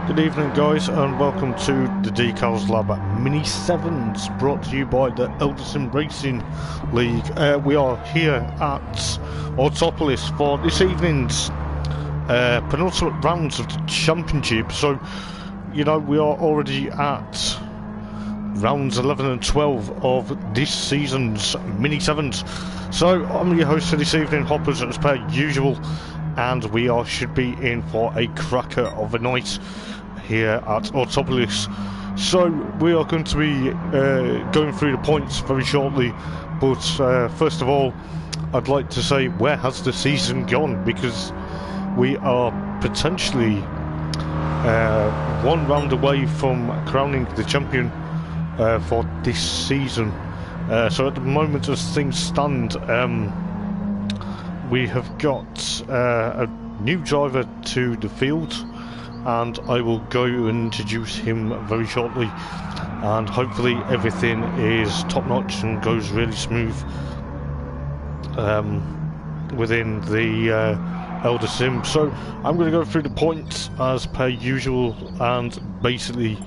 Good evening guys, and welcome to the Decals Lab Mini 7's, brought to you by the Eldar Racing League. We are here at Autopolis for this evening's penultimate rounds of the championship. So, you know, we are already at rounds 11 and 12 of this season's Mini 7's. So, I'm your host for this evening, Hoppers, as per usual, and we should be in for a cracker of a night here at Autopolis. So we are going to be going through the points very shortly, but first of all I'd like to say, where has the season gone? Because we are potentially one round away from crowning the champion for this season. So at the moment, as things stand, we have got a new driver to the field, and I will go and introduce him very shortly, and hopefully everything is top notch and goes really smooth within the Eldar Sim. So I'm going to go through the points as per usual and basically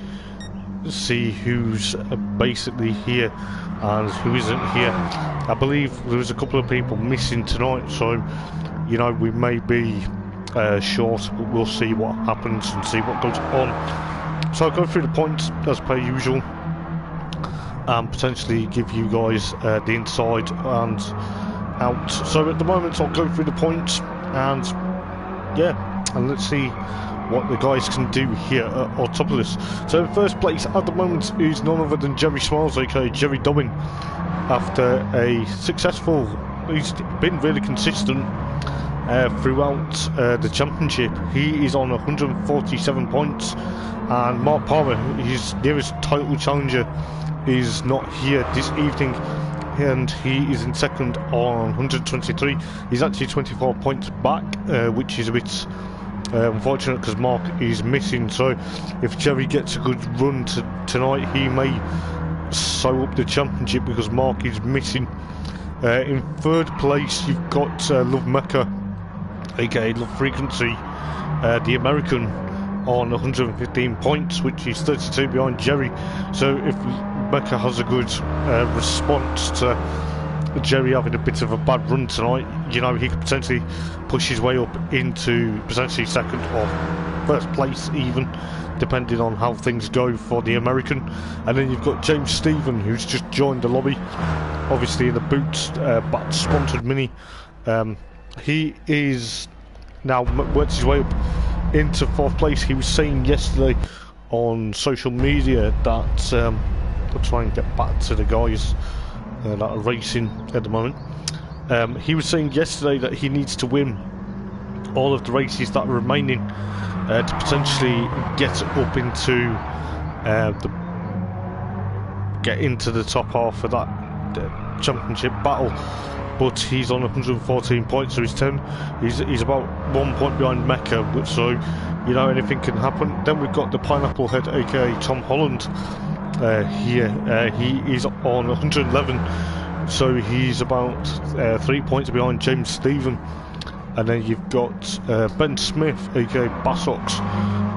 see who's basically here and who isn't here. I believe there was a couple of people missing tonight, so you know, we may be short, but we'll see what happens and see what goes on. So I'll go through the points as per usual and potentially give you guys the inside and out. So at the moment I'll go through the points, and yeah, and let's see what the guys can do here at Autopolis. So in first place at the moment is none other than Jerry Smiles, aka Jerry Dobbin. After a successful, he's been really consistent throughout the championship. He is on 147 points, and Mark Palmer, his nearest title challenger, is not here this evening, and he is in second on 123. He's actually 24 points back, which is a bit unfortunate because Mark is missing. So if Jerry gets a good run tonight, he may sew up the championship because Mark is missing. In third place you've got Love Mecca, aka Love Frequency, the American, on 115 points, which is 32 behind Jerry. So if Mecca has a good response to Jerry having a bit of a bad run tonight, you know, he could potentially push his way up into potentially second or first place even, depending on how things go for the American. And then you've got James Stephen, who's just joined the lobby, obviously in the Boots but sponsored Mini. He is now worked his way up into fourth place. He was saying yesterday on social media that I'll try and get back to the guys that are racing at the moment. He was saying yesterday that he needs to win all of the races that are remaining to potentially get up into the top half of that championship battle. But he's on 114 points, so he's about 1 point behind Mecca, so you know, anything can happen. Then we've got the Pineapple Head, aka Tom Holland, here. He is on 111, so he's about 3 points behind James Stephen. And then you've got Ben Smith, aka Bassox,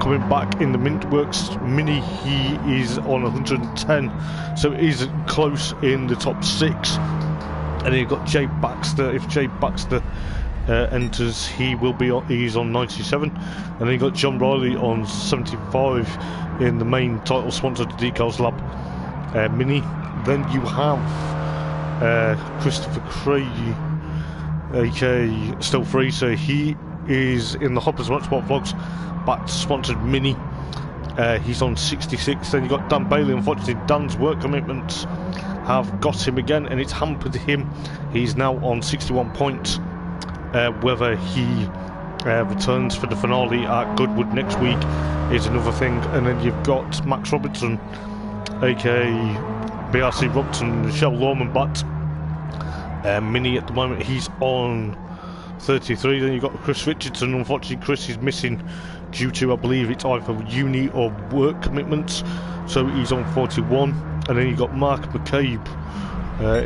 coming back in the Mint Works Mini. He is on 110, so he's close in the top 6. And then you've got Jay Baxter. If Jay Baxter enters, he's on 97. And then you've got John Riley on 75 in the main title sponsor, the Decals Lab Mini. Then you have Christopher Craig, aka Still Free, so he is in the Hoppers Motorsport Vlogs back sponsored Mini. He's on 66. Then you've got Dan Bailey. Unfortunately, Dan's work commitments have got him again, and it's hampered him. He's now on 61 points. Whether he returns for the finale at Goodwood next week is another thing. And then you've got Max Robertson, aka BRC Robertson, Michelle Lawman Bat Mini at the moment. He's on 33. Then you've got Chris Richardson. Unfortunately, Chris is missing due to, I believe it's either uni or work commitments, so he's on 41. And then you've got Mark McCabe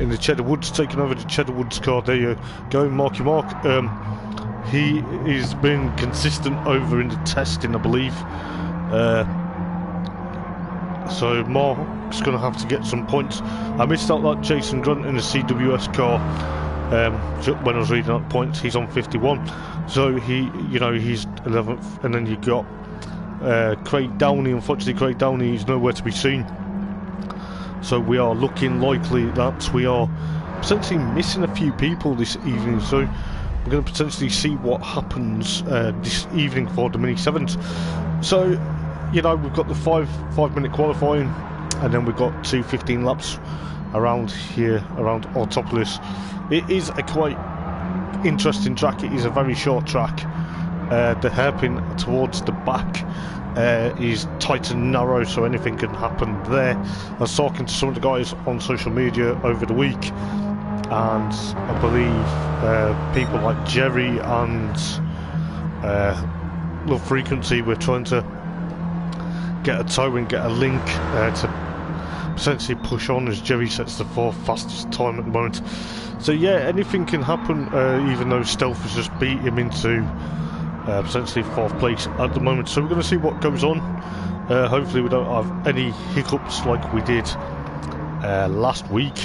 in the Cheddar Woods, taking over the Cheddar Woods car. There you go, Marky Mark. He has been consistent over in the testing, I believe. So Mark's going to have to get some points. I missed out that Jason Grunt in the CWS car when I was reading out points. He's on 51, so he's 11th. And then you got Craig Downey. Unfortunately, Craig Downey is nowhere to be seen, so we are looking likely that we are potentially missing a few people this evening. So we're going to potentially see what happens this evening for the Mini 7's. So we've got the 5-minute qualifying, and then we've got 2 15 laps around here, around Autopolis. It is a quite interesting track. It is a very short track. The hairpin towards the back is tight and narrow, so anything can happen there. I was talking to some of the guys on social media over the week, and I believe people like Jerry and Love Frequency were trying to get a tow and get a link to potentially push on, as Jerry sets the 4th fastest time at the moment. So yeah, anything can happen, even though Stealth has just beat him into potentially 4th place at the moment. So we're going to see what goes on. Hopefully we don't have any hiccups like we did last week.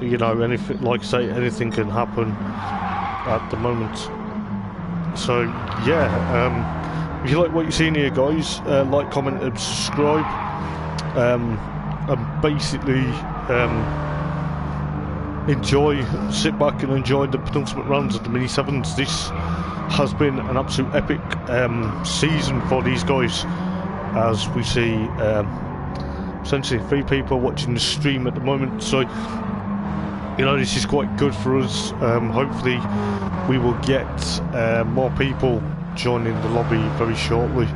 Anything, like I say, anything can happen at the moment. So yeah, if you like what you're seeing here, guys, like, comment and subscribe, and basically sit back and enjoy the penultimate rounds of the Mini 7's. This has been an absolute epic season for these guys, as we see essentially 3 people watching the stream at the moment. So this is quite good for us. Hopefully we will get more people joining the lobby very shortly.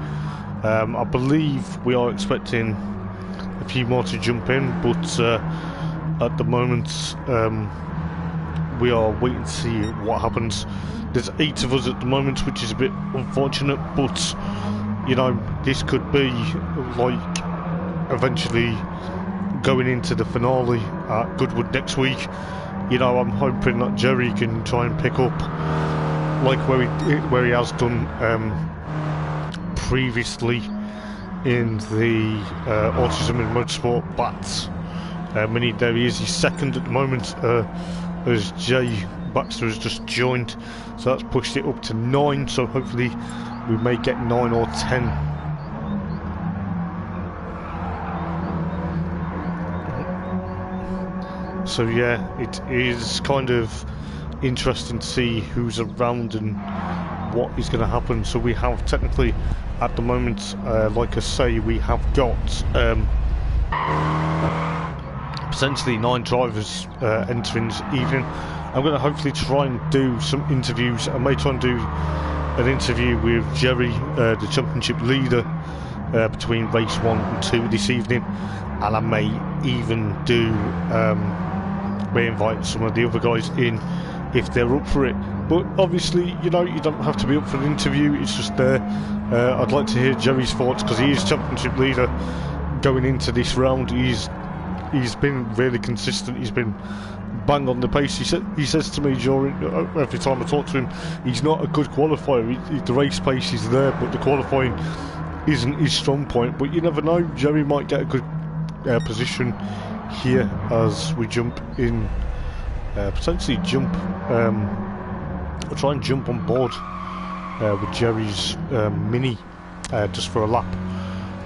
I believe we are expecting a few more to jump in, but at the moment we are waiting to see what happens. There's 8 of us at the moment, which is a bit unfortunate, but this could be like eventually going into the finale at Goodwood next week. I'm hoping that Jerry can try and pick up like where he has done previously in the Autism in Motorsport Bats Mini. There he is. He's 2nd at the moment, as Jay Baxter has just joined, so that's pushed it up to 9. So hopefully we may get 9 or 10. So yeah, it is kind of interesting to see who's around and what is going to happen. So we have technically at the moment, like I say, we have got potentially 9 drivers entering this evening. I'm going to hopefully try and do some interviews. I may try and do an interview with Jerry, the championship leader, between race 1 and 2 this evening, and I may even do may invite some of the other guys in if they're up for it. But obviously, you don't have to be up for an interview, it's just there. I'd like to hear Jerry's thoughts, because he is championship leader. going into this round, he's been really consistent. He's been bang on the pace. He says to me during every time I talk to him, he's not a good qualifier. The race pace is there, but the qualifying isn't his strong point. But you never know. Jerry might get a good position here as we jump in, potentially jump. I'll try and jump on board with Jerry's Mini just for a lap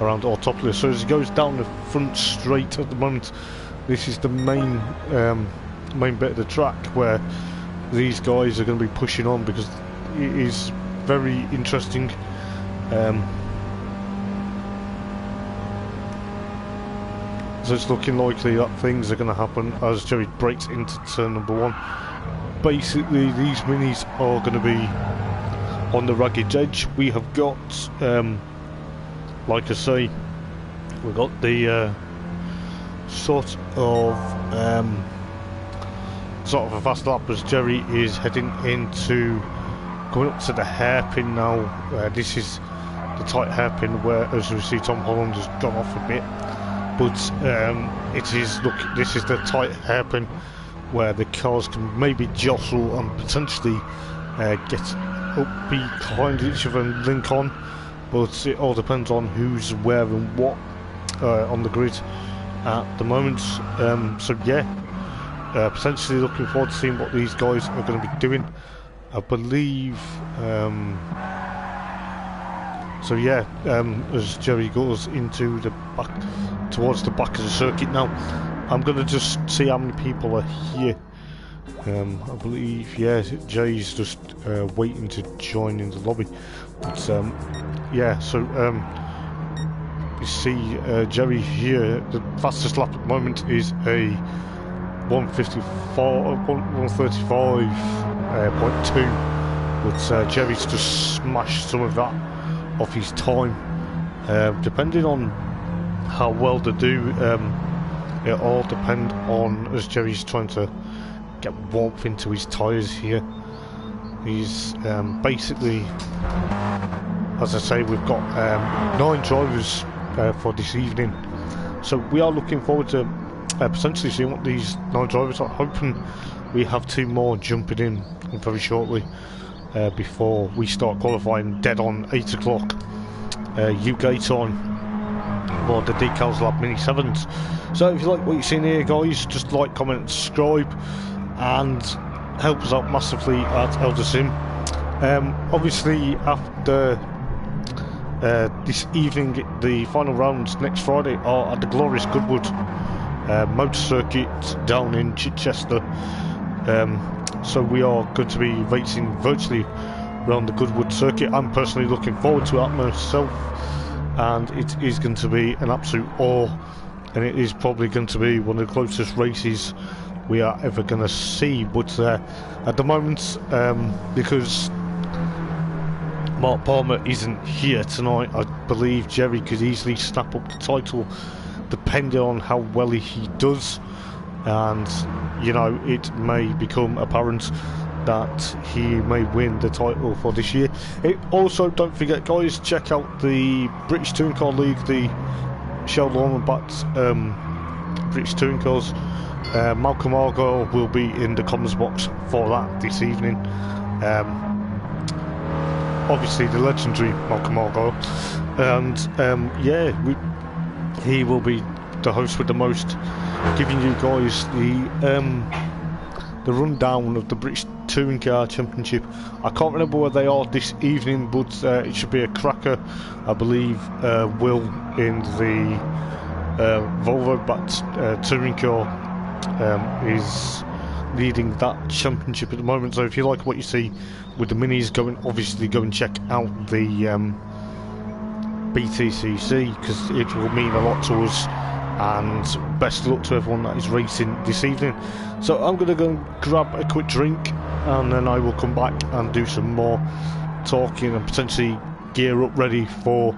around Autopolis. So as he goes down the front straight at the moment, this is the main bit of the track where these guys are going to be pushing on, because it is very interesting. So it's looking likely that things are going to happen as Jerry breaks into turn number 1. Basically, these minis are going to be on the ragged edge. We have got, like I say, we've got the sort of a fast lap as Jerry is heading into, going up to the hairpin now. This is the tight hairpin where, as we see, Tom Holland has gone off a bit, but it is, look, this is the tight hairpin where the cars can maybe jostle and potentially get up behind each other and link on, but it all depends on who's where and what on the grid at the moment. So yeah, potentially looking forward to seeing what these guys are going to be doing. I believe so yeah, as Jerry goes into the back, towards the back of the circuit now, I'm going to just see how many people are here. I believe, yeah, Jay's just waiting to join in the lobby. But yeah, so you see Jerry here, the fastest lap at the moment is a 135.2, but Jerry's just smashed some of that off his time. Depending on how well they do, it all depends on, as Jerry's trying to get warmth into his tyres here. He's basically, as I say, we've got 9 drivers for this evening, so we are looking forward to potentially seeing what these 9 drivers are. Hoping we have 2 more jumping in very shortly before we start qualifying dead on 8 o'clock UK time for the Decals Lab Mini 7's. So if you like what you've seen here, guys, just like, comment and subscribe, and help us out massively at Eldar Sim. Obviously after this evening, the final rounds next Friday are at the glorious Goodwood motor circuit down in Chichester. So we are going to be racing virtually around the Goodwood circuit. I'm personally looking forward to that myself, and it is going to be an absolute awe, and it is probably going to be one of the closest races we are ever going to see. But at the moment, because Mark Palmer isn't here tonight, I believe Jerry could easily snap up the title depending on how well he does, and you know, it may become apparent that he may win the title for this year. Also, don't forget, guys, check out the British Touring Car League, the Shell Lorman Batts British Touring Cars. Malcolm Argyle will be in the comms box for that this evening. Obviously the legendary Malcolm Argyle, and yeah, he will be the host with the most, giving you guys the rundown of the British Touring Car Championship. I can't remember where they are this evening, but it should be a cracker. I believe Will in the Volvo Batts Touring Car is leading that championship at the moment. So if you like what you see with the minis, obviously go and check out the BTCC, because it will mean a lot to us, and best of luck to everyone that is racing this evening. So I'm going to go and grab a quick drink, and then I will come back and do some more talking and potentially gear up ready for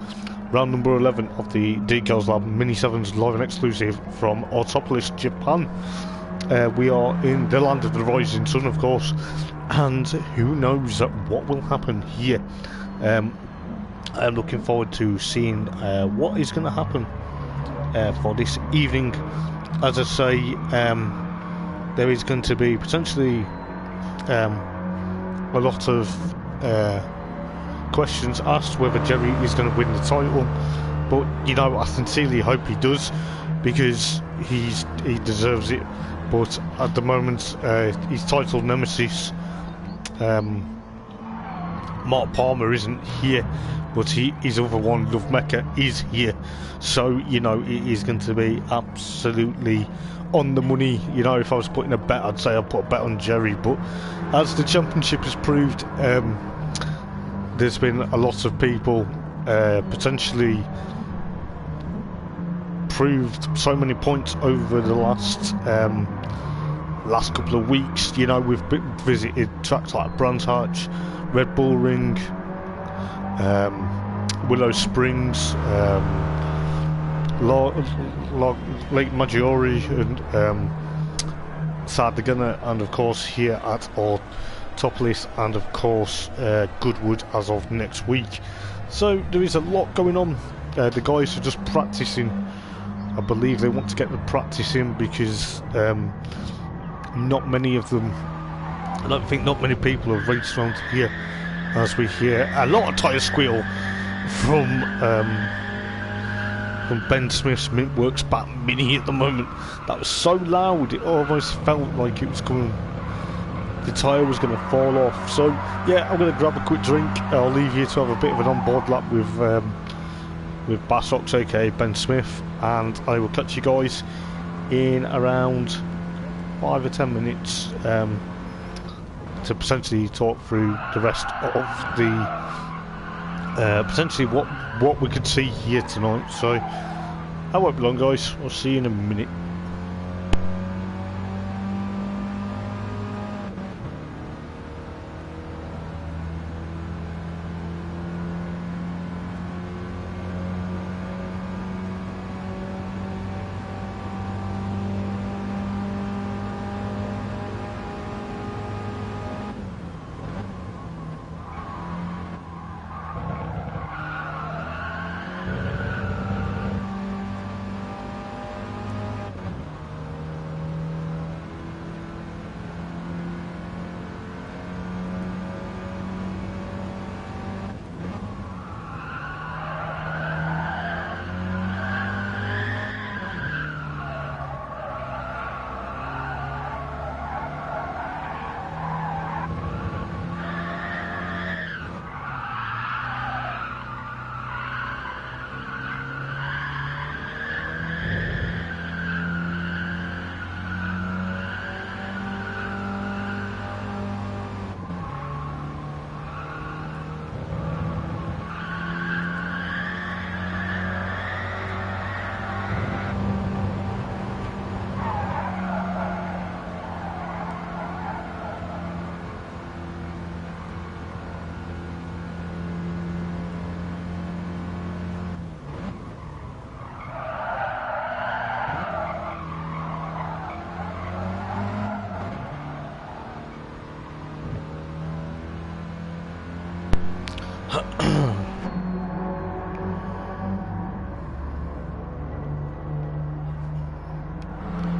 round number 11 of the Decals Lab Mini 7's live and exclusive from Autopolis, Japan. We are in the land of the rising sun, of course, and who knows what will happen here. I'm looking forward to seeing what is going to happen for this evening. As I say, there is going to be potentially a lot of questions asked whether Jerry is going to win the title, but you know, I sincerely hope he does, because he deserves it. But at the moment, his title nemesis, Mark Palmer, isn't here, but his other one, Love Mecca, is here. So you know, it is going to be absolutely on the money. You know, if I was putting a bet, I'd say I'd put a bet on Jerry, but as the championship has proved, there's been a lot of people potentially proved so many points over the last couple of weeks. You know, we've visited tracks like Brands Hatch, Red Bull Ring, Willow Springs, Lake Maggiore, and Sardegana, and of course here at Ortopolis, and of course Goodwood as of next week. So there is a lot going on. The guys are just practicing. I believe they want to get the practice in, because not many of them, I don't think not many people have raced around here, as we hear a lot of tyre squeal from Ben Smith's Mintworks Bat Mini at the moment. That was so loud, it almost felt like it was coming, the tyre was going to fall off. So yeah, I'm going to grab a quick drink. I'll leave you to have a bit of an on-board lap with Bassox, aka Ben Smith, and I will catch you guys in around 5 or 10 minutes to potentially talk through the rest of the potentially what we could see here tonight. So I won't be long, guys. I'll see you in a minute.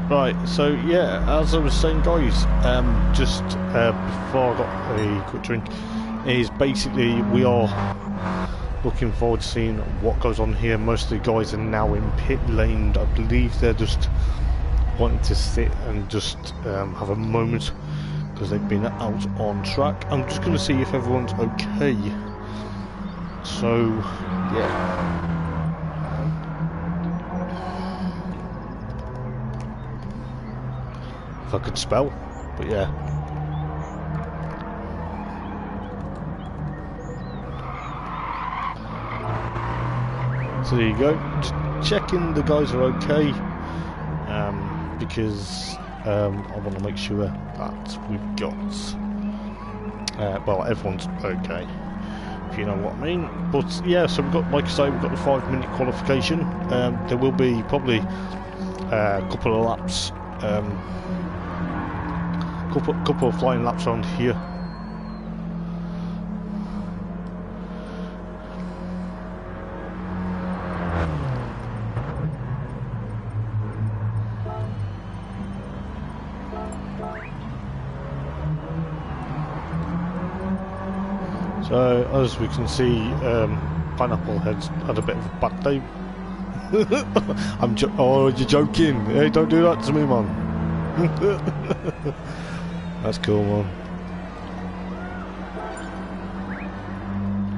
Right, so yeah, as I was saying, guys, just before I got a quick drink, is basically we are looking forward to seeing what goes on here. Most of the guys are now in pit lane. I believe they're just wanting to sit and just have a moment, because they've been out on track. I'm just going to see if everyone's okay. So, yeah. If I could spell, but yeah. So there you go. Just checking the guys are okay, because I want to make sure that we've got well, everyone's okay, if you know what I mean. But yeah, so we've got, like I say, we've got the 5-minute qualification. There will be probably a couple of laps, couple of flying laps around here. So as we can see, Pineapple Head's had a bit of a bad day. Oh, you're joking! Hey, don't do that to me, man. That's cool, man.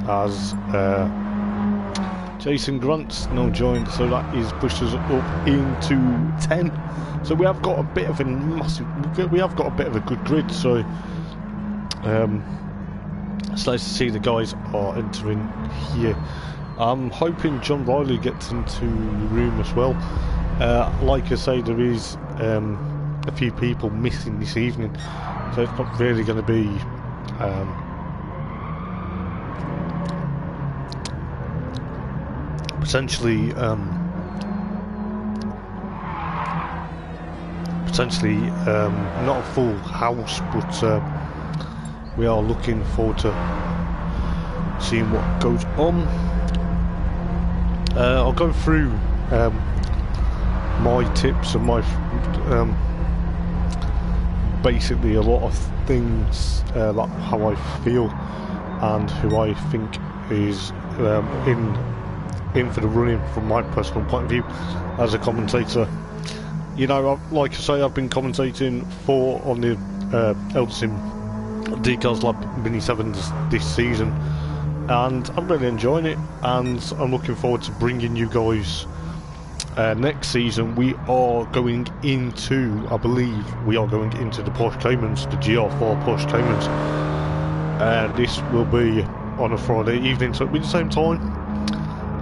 As Jason Grant's now joined, so that is pushed us up into 10. So we have got a bit of a massive, we have got a bit of a good grid. So it's nice to see the guys are entering here. I'm hoping John Riley gets into the room as well. Like I say, there is a few people missing this evening, so it's not really going to be potentially not a full house, but we are looking forward to seeing what goes on. I'll go through my tips and my basically a lot of things, like how I feel and who I think is in for the running from my personal point of view as a commentator. You know, like I say, I've been commentating on the Eldar Sim Decals Lab Mini 7's this season, and I'm really enjoying it, and I'm looking forward to bringing you guys next season. We are going into, I believe we are going into the Porsche Caymans, the GR4 Porsche Caymans. This will be on a Friday evening, so it'll be the same time,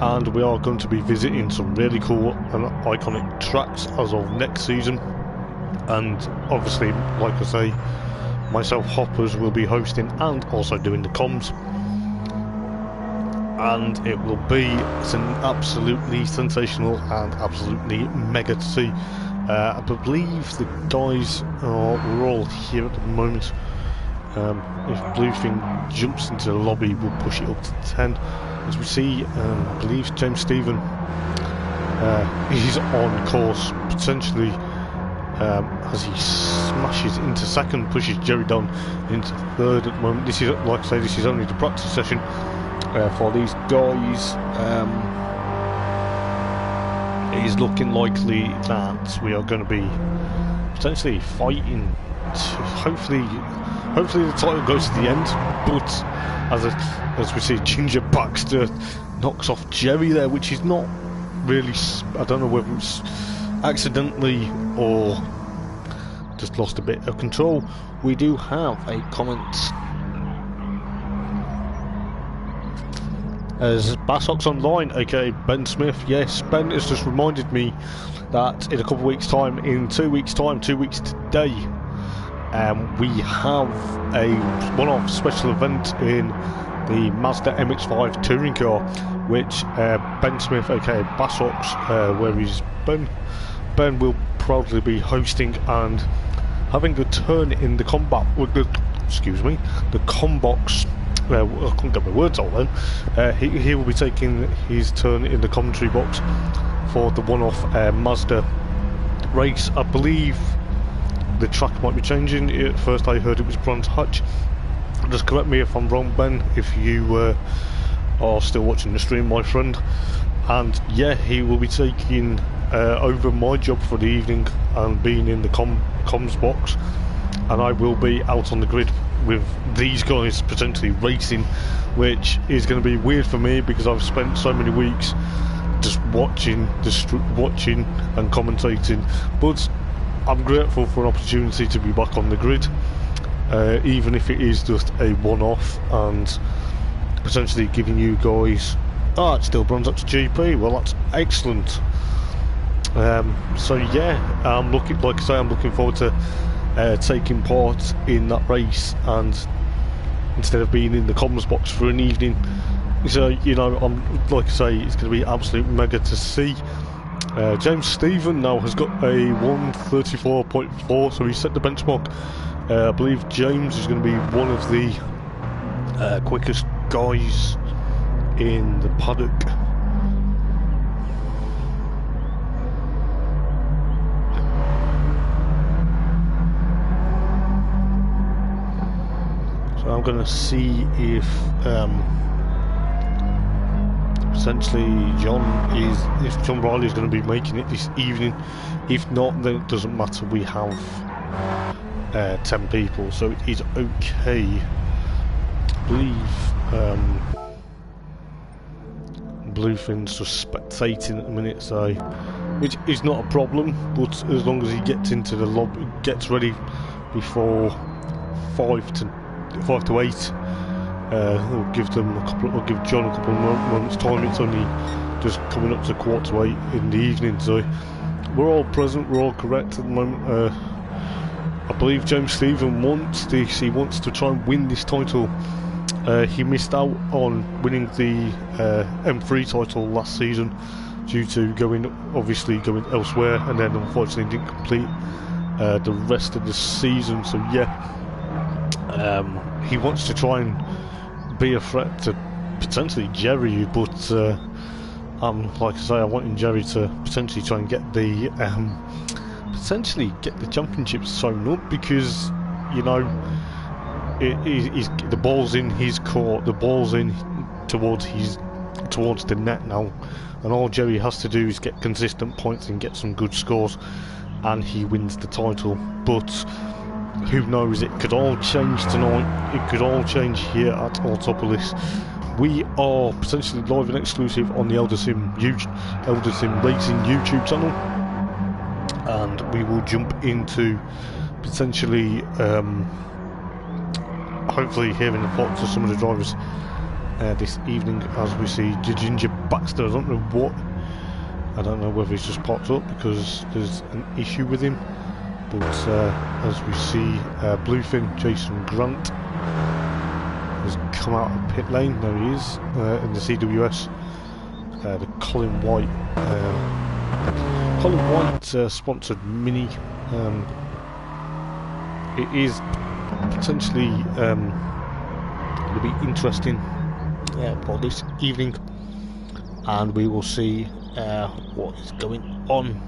and we are going to be visiting some really cool and iconic tracks as of next season. And obviously, like I say, myself, Hoppers, will be hosting and also doing the comms, and it will be absolutely sensational and absolutely mega to see. I believe the guys we're all here at the moment. If Bluefin jumps into the lobby, we'll push it up to 10. As we see, I believe James Stephen he's on course potentially, as he smashes into second, pushes Jerry down into third at the moment. This is, like I say, this is only the practice session for these guys. It is looking likely that we are going to be potentially fighting to hopefully the title goes to the end, but as we see, Ginger Baxter knocks off Jerry there, which is not really, I don't know whether it's accidentally or just lost a bit of control. We do have a comment as Bassox Online, aka Ben Smith. Yes, Ben has just reminded me that in a couple of weeks' time, in 2 weeks' time, 2 weeks today, we have a one-off special event in the Mazda MX-5 touring car, which Ben Smith, aka Bassox, where is Ben will proudly be hosting and having a turn in the combat with the, the combox. I couldn't get my words out then. He will be taking his turn in the commentary box for the one-off Mazda race. I believe the track might be changing. At first I heard it was Brands Hatch. Just correct me if I'm wrong, Ben, if you are still watching the stream, my friend. And yeah, he will be taking over my job for the evening and being in the comms box, and I will be out on the grid with these guys potentially racing, which is going to be weird for me because I've spent so many weeks just watching and commentating. But I'm grateful for an opportunity to be back on the grid, even if it is just a one-off, and potentially giving you guys, it still runs up to GP. Well, that's excellent. So yeah, I'm looking forward to taking part in that race, and instead of being in the comms box for an evening. So, you know, like I say, it's going to be absolute mega to see. James Stephen now has got a 1:34.4, so he set the benchmark. I believe James is going to be one of the quickest guys in the paddock. So I'm now going to see if essentially if John Riley is going to be making it this evening. If not, then it doesn't matter. We have 10 people, so it is okay. I believe Bluefin's just spectating at the minute, so which is not a problem. But as long as he gets into the lobby, gets ready before 5 to 8. We'll give them a couple. I'll give John a couple of moments' time. It's only just coming up to 7:45 in the evening, so we're all present. We're all correct at the moment. I believe James Stephen wants to try and win this title. He missed out on winning the M3 title last season due to going elsewhere, and then unfortunately didn't complete the rest of the season. So yeah, he wants to try and be a threat to potentially Jerry, but like I say, I want Jerry to potentially try and get the championship sewn up, because you know the ball's in his court, the ball's in towards the net now, and all Jerry has to do is get consistent points and get some good scores, and he wins the title. But who knows, it could all change tonight. It could all change here at Autopolis. We are potentially live and exclusive on the Eldar Sim Racing YouTube channel, and we will jump into potentially hopefully hearing the thoughts of some of the drivers this evening, as we see Ginger Baxter. I don't know whether he's just popped up because there's an issue with him. But as we see Bluefin Jason Grant has come out of pit lane. There he is in the CWS. The Colin White sponsored Mini. It is potentially going to be interesting for this evening, and we will see what is going on.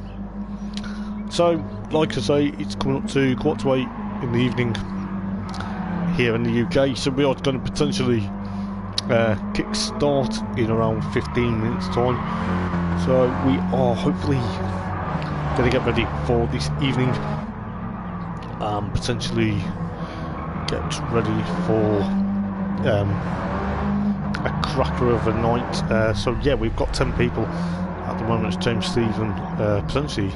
So, like I say, it's coming up to 7:45 in the evening here in the UK, so we are going to potentially kick start in around 15 minutes time. So we are hopefully going to get ready for this evening, potentially get ready for a cracker of a night. So yeah, we've got 10 people at the moment. It's James Stephen potentially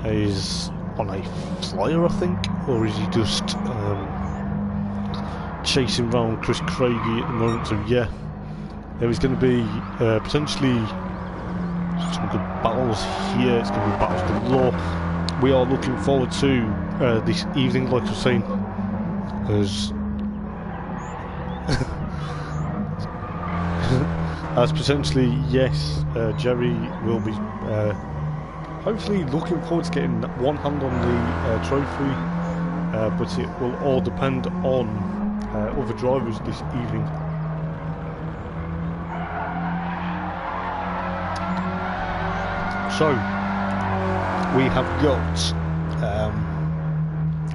is on a flyer, I think, or is he just chasing around Chris Craigie at the moment? So yeah, there is going to be potentially some good battles here. It's going to be battles galore. We are looking forward to this evening, like I was saying, as potentially, yes, Jerry will be hopefully looking forward to getting one hand on the trophy, but it will all depend on other drivers this evening. So we have got,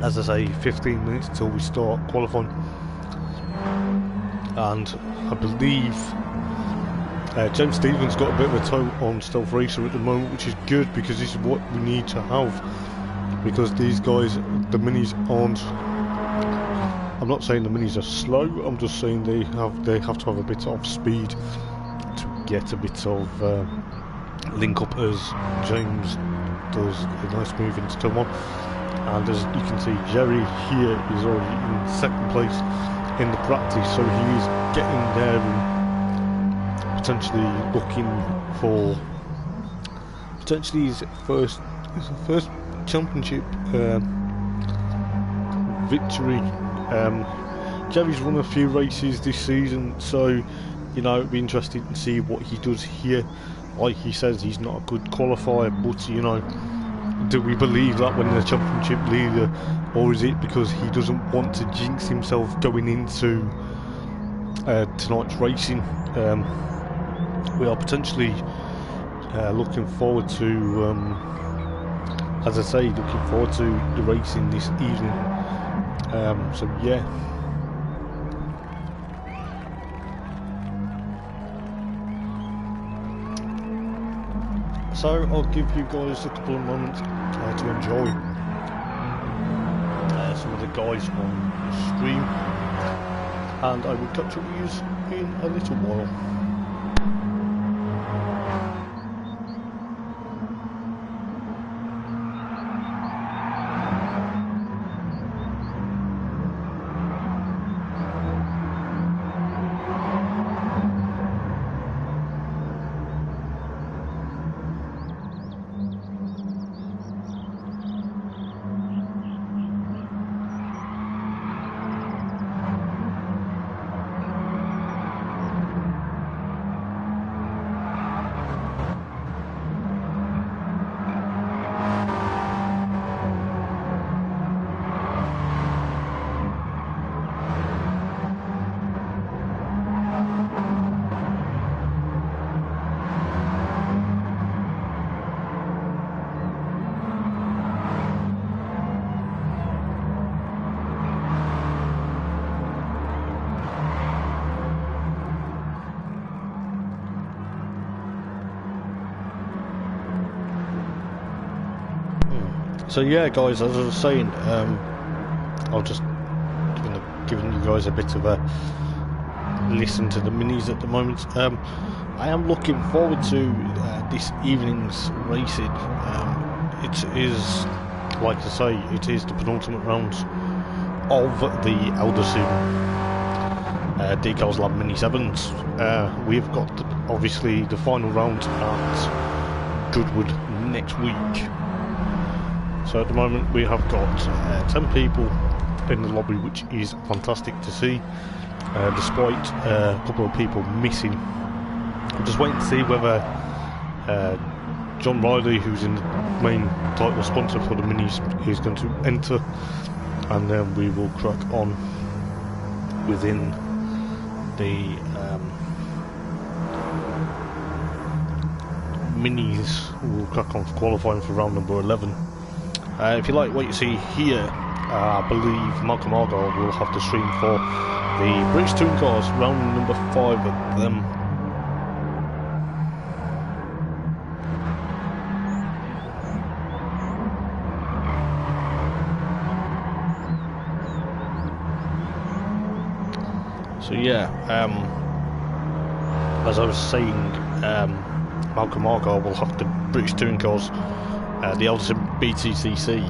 as I say, 15 minutes till we start qualifying, and I believe James Stevens got a bit of a toe on Stealth Racer at the moment, which is good, because this is what we need to have, because these guys, the minis aren't, I'm not saying the minis are slow, I'm just saying they have to have a bit of speed to get a bit of link up, as James does a nice move into turn 1. And as you can see, Jerry here is already in second place in the practice, so he is getting there and potentially looking for potentially his first championship victory. Jerry's won a few races this season, so you know, it'd be interesting to see what he does here. Like he says, he's not a good qualifier, but you know, do we believe that when the championship leader, or is it because he doesn't want to jinx himself going into tonight's racing? We are potentially looking forward to, as I say, looking forward to the racing this evening. So yeah, so I'll give you guys a couple of moments to enjoy some of the guys on the stream, and I will catch up with you in a little while. So yeah, guys, as I was saying, I'll just giving you guys a bit of a listen to the minis at the moment. I am looking forward to this evening's racing. It is, like I say, it is the penultimate rounds of the Eldar Decals Lab Mini 7's. We've got obviously the final round at Goodwood next week. So at the moment we have got 10 people in the lobby, which is fantastic to see, despite a couple of people missing. I'm just waiting to see whether John Riley, who's in the main title sponsor for the minis, is going to enter, and then we will crack on within the minis. We'll crack on for qualifying for round number 11. If you like what you see here, I believe Malcolm Argyle will have to stream for the British Touring Cars round number 5 at them. So yeah, as I was saying, Malcolm Argyle will have the British Touring Cars, the Eldar BTCC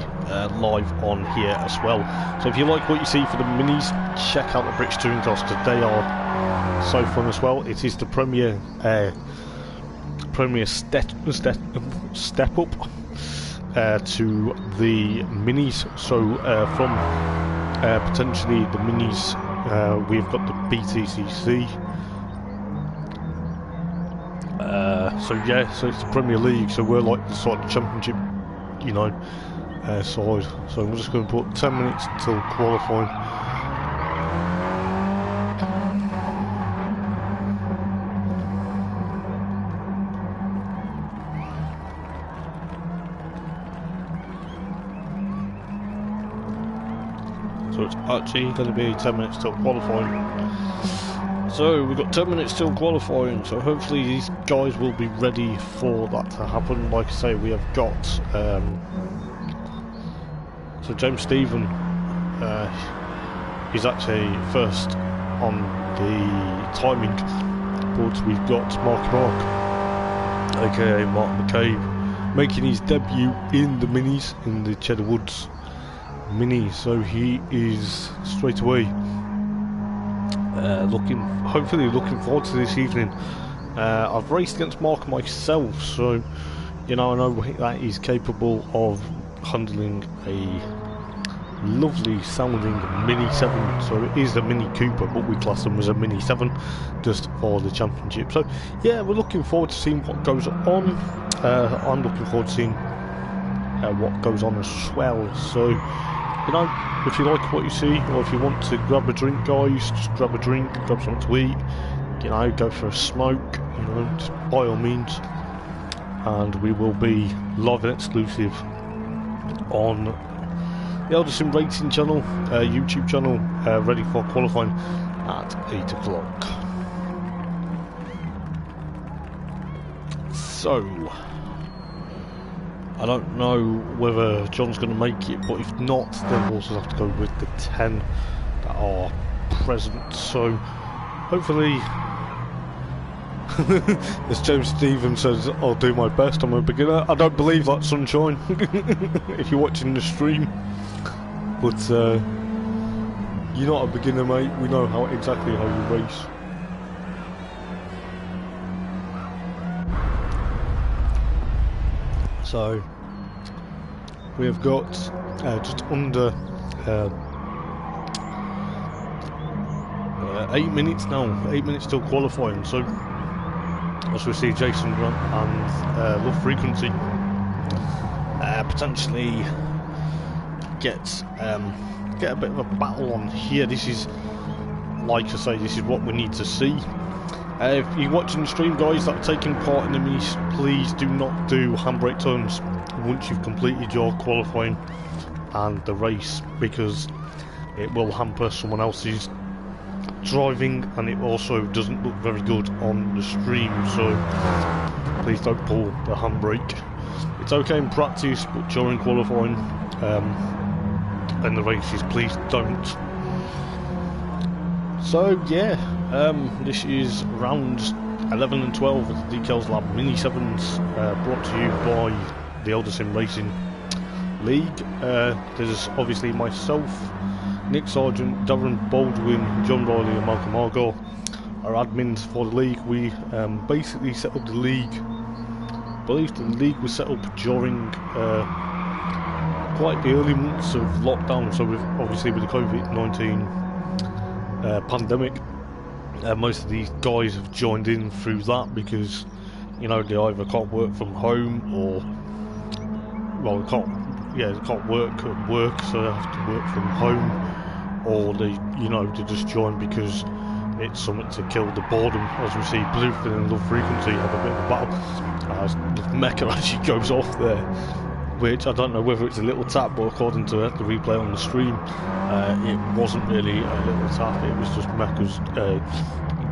live on here as well. So if you like what you see for the minis, check out the British Touring Cars, because they are so fun as well. It is the premier step up to the minis. So from potentially the minis, we've got the BTCC. So yeah, so it's the Premier League, so we're like the sort of championship, you know, side. So I'm just going to put 10 minutes till qualifying. So it's actually going to be 10 minutes till qualifying. So we've got 10 minutes till qualifying, so hopefully these guys will be ready for that to happen. Like I say, we have got so James Stephen is actually first on the timing, but we've got Mark, aka Mark McCabe, making his debut in the minis, in the Cheddar Woods mini. So he is straight away hopefully looking forward to this evening. I've raced against Mark myself, so you know, I know that he's capable of handling a lovely sounding Mini 7. So it is a Mini Cooper, but we class them as a Mini 7 just for the championship. So yeah, we're looking forward to seeing what goes on. I'm looking forward to seeing what goes on as well. So you know, if you like what you see, or if you want to grab a drink, guys, just grab a drink, grab something to eat, you know, go for a smoke, you know, just by all means. And we will be live and exclusive on the Eldar Sim Racing channel, YouTube channel, ready for qualifying at 8 o'clock. So I don't know whether John's going to make it, but if not, then we'll also have to go with the 10 that are present. So hopefully, as James Stevens says, I'll do my best. I'm a beginner. I don't believe that, Sunshine, if you're watching the stream. But you're not a beginner, mate. We know exactly how you race. So we have got just under 8 minutes now. 8 minutes till qualifying. So as we see, Jason Grant and Low Frequency potentially get a bit of a battle on here. This is, like I say, this is what we need to see. If you're watching the stream, guys, that are taking part in the minis, please do not do handbrake turns once you've completed your qualifying and the race, because it will hamper someone else's driving, and it also doesn't look very good on the stream. So please don't pull the handbrake. It's okay in practice, but during qualifying and the races, please don't. So yeah, this is rounds 11 and 12 of the Decals Lab Mini 7s, brought to you by the Eldar Racing League. There's obviously myself, Nick Sargent, Darren Baldwin, John Riley and Malcolm Argyle, our admins for the league. We basically set up the league. I believe the league was set up during quite the early months of lockdown, so obviously with the COVID-19 pandemic, most of these guys have joined in through that, because you know, they either can't work from home, or well, they can't work at work, so they have to work from home, or they just join because it's something to kill the boredom. As we see, Bluefin and Low Frequency have a bit of a battle as the mecha actually goes off there, which I don't know whether it's a little tap, but according to the replay on the stream, it wasn't really a little tap, it was just Mecha's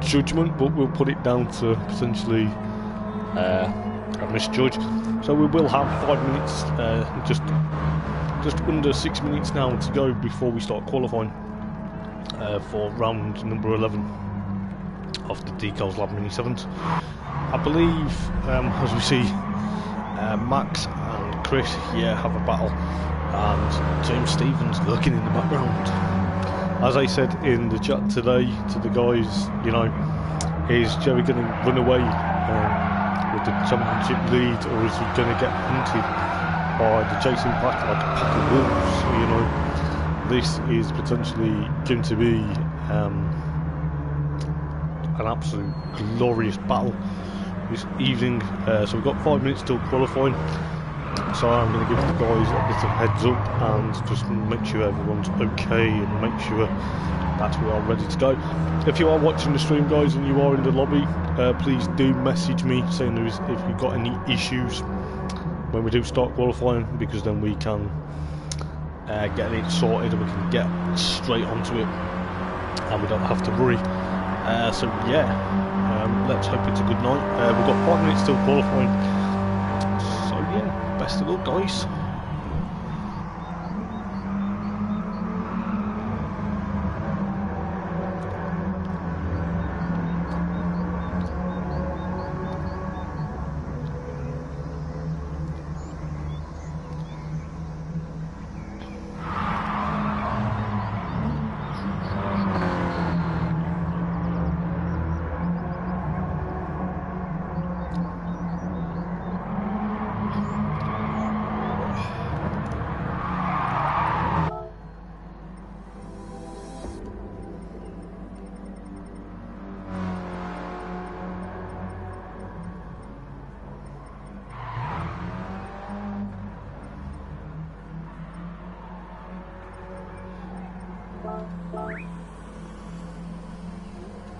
judgment, but we'll put it down to potentially a misjudge. So we will have 5 minutes, just under 6 minutes now to go before we start qualifying for round number 11 of the Decals Lab Mini 7s. I believe, as we see, Max and Chris here have a battle, and James Stevens lurking in the background. As I said in the chat today to the guys, you know, is Jerry going to run away with the championship lead, or is he going to get hunted by the chasing pack like a pack of wolves? You know, this is potentially going to be an absolute glorious battle this evening. So we've got 5 minutes till qualifying, so I'm going to give the guys a bit of heads up and just make sure everyone's okay and make sure that we are ready to go. If you are watching the stream, guys, and you are in the lobby, please do message me saying if you've got any issues when we do start qualifying, because then we can get it sorted and we can get straight onto it and we don't have to worry. So yeah, let's hope it's a good night. We've got 5 minutes till qualifying, so yeah, best of luck, guys.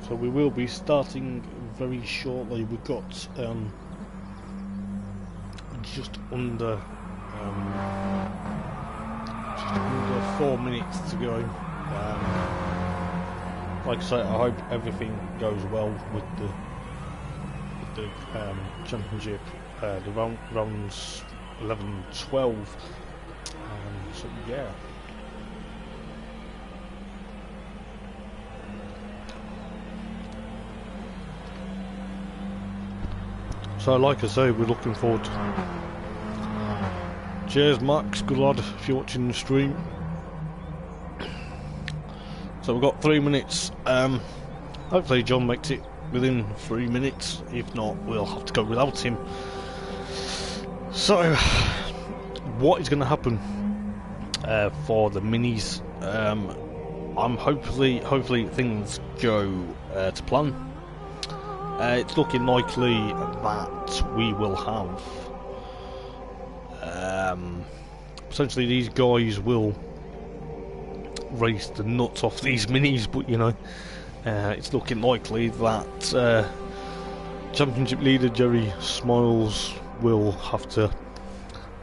So we will be starting very shortly. We've got just under 4 minutes to go. Like I say, I hope everything goes well with the championship. The rounds 11:12. So yeah. So like I say, we're looking forward. Cheers Max, good lad, if you're watching the stream. So we've got 3 minutes. Hopefully John makes it within 3 minutes. If not, we'll have to go without him. So, what is going to happen for the minis? I'm hopefully things go to plan. It's looking likely that we will have potentially these guys will race the nuts off these minis, but you know, it's looking likely that championship leader Jerry Smiles will have to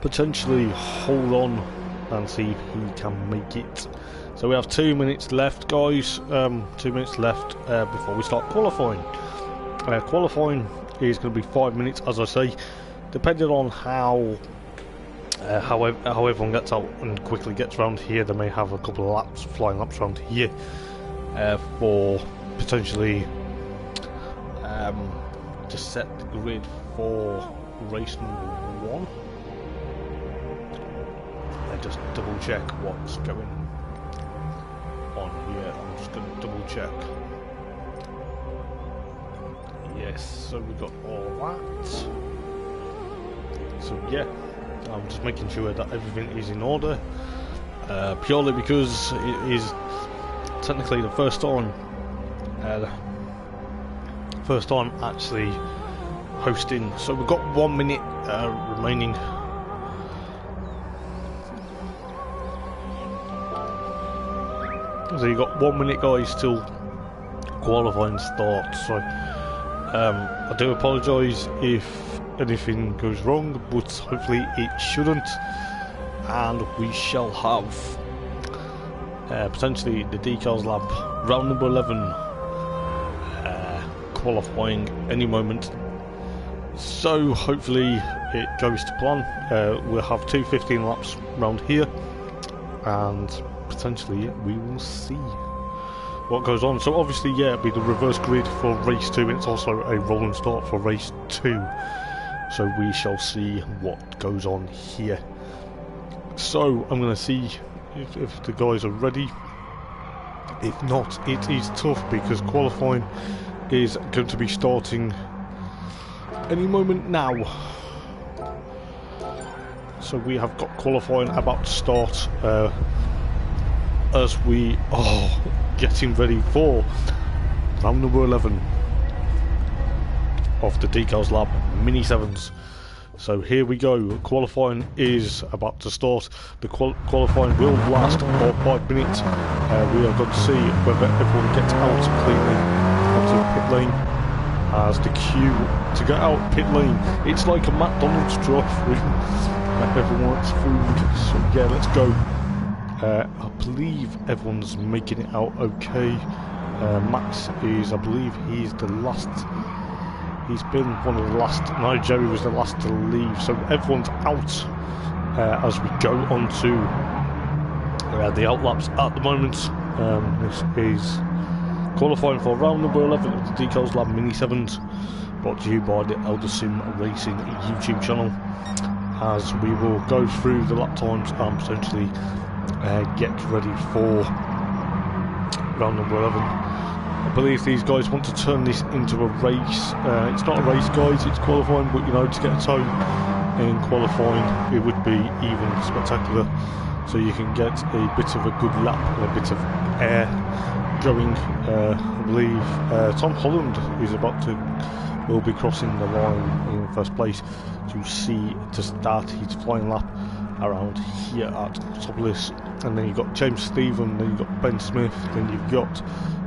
potentially hold on and see if he can make it. So we have 2 minutes left, guys. 2 minutes left before we start qualifying. Qualifying is going to be 5 minutes, as I say, depending on how everyone gets out and quickly gets around here. They may have a couple of laps, flying laps around here for potentially to set the grid for race number 1. And just double check what's going on here. I'm just going to double check. Yes, so we've got all that. So yeah, I'm just making sure that everything is in order, purely because it is technically the first time actually hosting. So we've got 1 minute remaining. So you've got 1 minute, guys, till qualifying starts. So I do apologise if anything goes wrong, but hopefully it shouldn't, and we shall have potentially the Decals Lab round number 11 qualifying any moment. So hopefully it goes to plan. We'll have 2:15 laps round here, and potentially we will see what goes on. So obviously, yeah, it'll be the reverse grid for race 2, and it's also a rolling start for race 2. So we shall see what goes on here. So I'm going to see if the guys are ready. If not, it is tough because qualifying is going to be starting any moment now. So we have got qualifying about to start as we are getting ready for round number 11 of the Decals Lab Mini 7's. So here we go, qualifying is about to start. The qualifying will last for 5 minutes. We are going to see whether everyone gets out cleanly out of pit lane. As the queue to get out pit lane, it's like a McDonald's drive-through. Everyone wants food, so yeah, let's go. I believe everyone's making it out okay. Max is, I believe he's the last. He's been one of the last. No, Jerry was the last to leave. So everyone's out as we go on to the outlaps at the moment. This is qualifying for round number 11 of the Decals Lab Mini 7's, brought to you by the Eldar Racing YouTube channel. As we will go through the lap times and potentially get ready for round number 11. I believe these guys want to turn this into a race. It's not a race, guys, it's qualifying, but you know, to get a toe in qualifying, it would be even spectacular. So you can get a bit of a good lap and a bit of air going. I believe Tom Holland is will be crossing the line in first place to start his flying lap around here at Topless. And then you've got James Stephen, then you've got Ben Smith, then you've got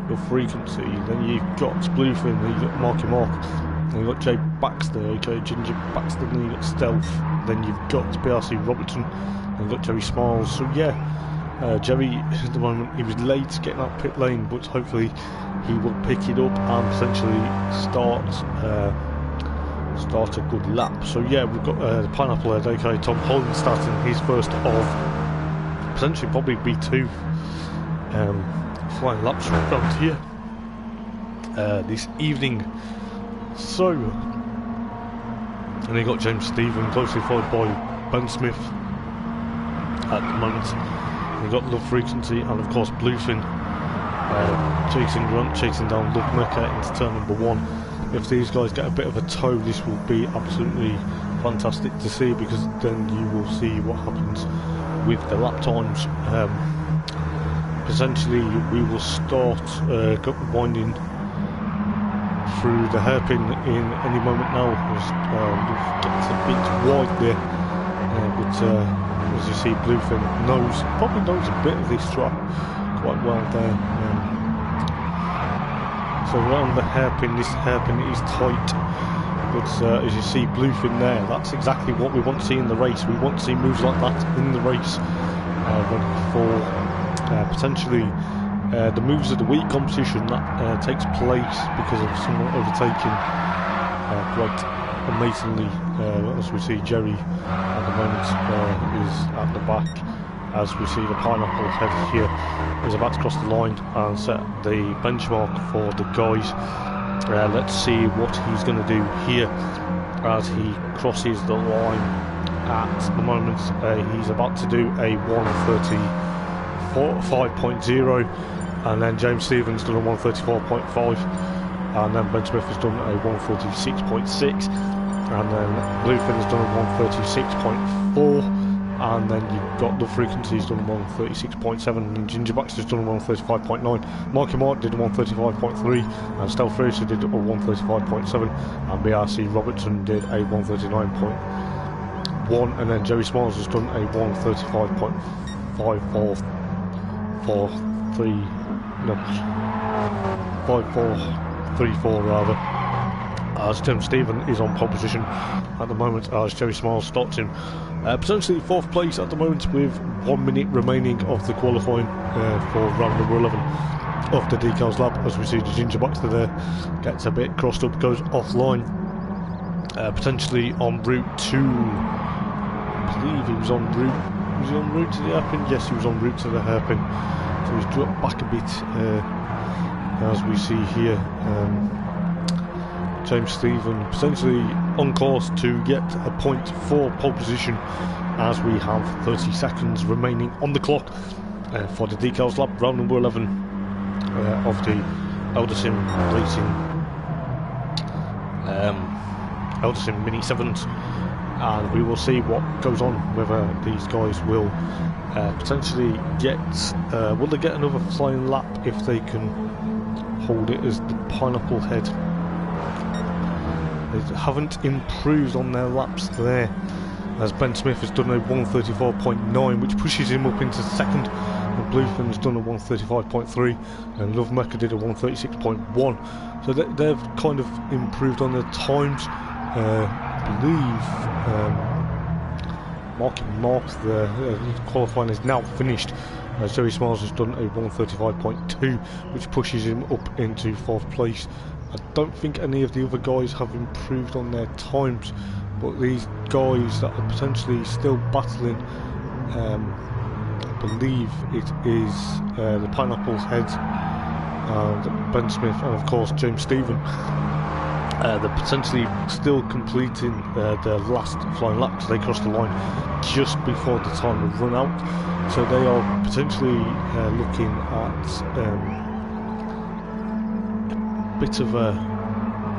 your Frequency, then you've got Bluefin, then you've got Marky Mark, then you've got Jay Baxter, aka Ginger Baxter, then you've got Stealth, then you've got BRC Robertson, and you've got Jerry Smiles. So yeah, Jerry at the moment, he was late getting out pit lane, but hopefully he will pick it up and potentially start start a good lap. So yeah, we've got the Pineapple Head, aka Tom Holland, starting his first of potentially probably B2 flying laps around here this evening. So, and then you got James Stephen closely followed by Ben Smith at the moment. You got Love Frequency and of course Bluefin chasing Grunt, chasing down Love Mecca into turn number 1. If these guys get a bit of a tow, this will be absolutely fantastic to see, because then you will see what happens with the lap times. Potentially we will start winding through the hairpin in any moment now. It's a bit wide there, but as you see, Bluefin probably knows a bit of this track quite well there. So around the hairpin, this hairpin is tight, but as you see Bluefin there, that's exactly what we want to see in the race. We want to see moves like that in the race, ready for potentially the moves of the week competition that takes place because of someone overtaking quite amazingly. As we see, Jerry at the moment is at the back, as we see the Pineapple Head here is about to cross the line and set the benchmark for the guys. Let's see what he's going to do here as he crosses the line. At the moment he's about to do a 1:35.0, and then James Stevens done a 1:34.5, and then Ben Smith has done a 1:46.6, and then Bluefin has done a 1:36.4, and then you've got the Frequency's done 1:36.7, and Ginger Baxter's done a 1:35.9, Mikey Mark did a 1:35.3, and Stealth Fraser did a 1:35.7, and BRC Robertson did a 1:39.1, and then Jerry Smiles has done a 5434 rather, as Tim Stephen is on pole position at the moment as Jerry Smiles starts him. Potentially 4th place at the moment with 1 minute remaining of the qualifying for round number 11 of the Decals lap. As we see the Ginger Baxter there gets a bit crossed up, goes offline, potentially en route to, I believe he was en route to the hairpin? Yes, he was en route to the hairpin, so he's dropped back a bit as we see here. James Stephen potentially on course to get a point for pole position, as we have 30 seconds remaining on the clock for the Decals lap, round number 11 of the Eldar Racing Eldar Sim Mini 7's, and we will see what goes on, whether these guys will potentially get will they get another flying lap if they can hold it, as the Pineapple Head, they haven't improved on their laps there, as Ben Smith has done a 1:34.9, which pushes him up into 2nd, and Bluefin's done a 1:35.3, and Love Mecca did a 1:36.1, so they've kind of improved on their times. I believe Mark the qualifying is now finished, as Joey Smiles has done a 1:35.2, which pushes him up into 4th place. I don't think any of the other guys have improved on their times, but these guys that are potentially still battling, I believe it is the Pineapple Head and Ben Smith, and of course James Stephen. They're potentially still completing their last flying lap, because they crossed the line just before the time of run out, so they are potentially looking at a bit of a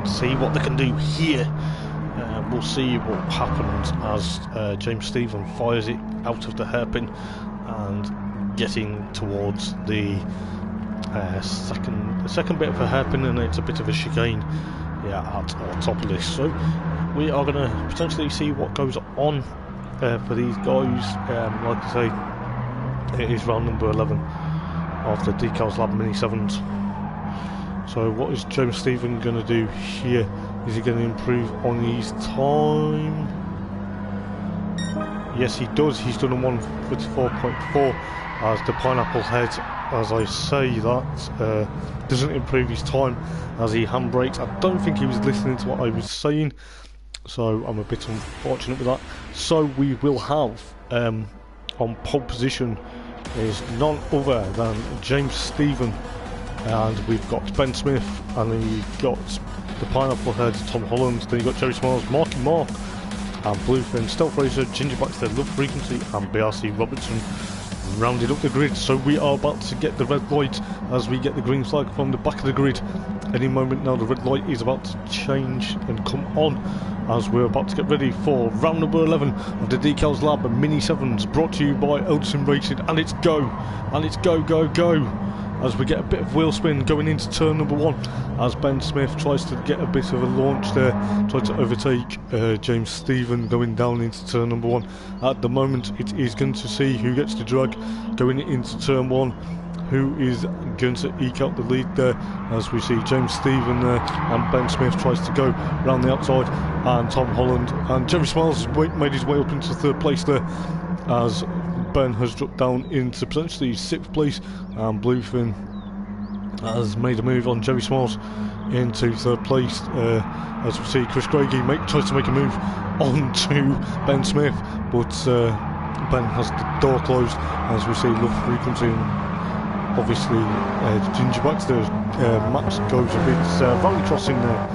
see what they can do here. We'll see what happens as James Stephen fires it out of the hairpin and getting towards the second bit of a hairpin, and it's a bit of a chicane at our top of this. So we are going to potentially see what goes on for these guys. Like I say, it is round number 11 of the Decals Lab Mini 7's. So what is James Stephen going to do here? Is he going to improve on his time? Yes, he does. He's done a 1:44.4, as the Pineapple Head, as I say, that doesn't improve his time as he handbrakes. I don't think he was listening to what I was saying, so I'm a bit unfortunate with that. So we will have on pole position is none other than James Stephen, and we've got Ben Smith, and then you've got the Pineapple Head, Tom Holland, then you've got Jerry Smiles, Marky Mark, and Bluefin, Stealth Racer, Ginger Baxter, Love Frequency, and BRC Robertson rounded up the grid. So we are about to get the red light as we get the green flag from the back of the grid. Any moment now the red light is about to change and come on as we're about to get ready for round number 11 of the Decals Lab Mini 7's, brought to you by Eldar Racing, and it's go, go, as we get a bit of wheel spin going into turn number 1 as Ben Smith tries to get a bit of a launch there, tries to overtake James Stephen going down into turn number 1. At the moment it is going to see who gets the drag going into turn 1, who is going to eke out the lead there, as we see James Stephen there, and Ben Smith tries to go round the outside, and Tom Holland and Jerry Smiles has made his way up into 3rd place there, as Ben has dropped down into potentially 6th place, and Bluefin has made a move on Jerry Smiles into 3rd place, as we see Chris Craigie tries to make a move onto Ben Smith, but Ben has the door closed, as we see Love Frequency and obviously Ginger Baxter. Max goes a bit valley crossing there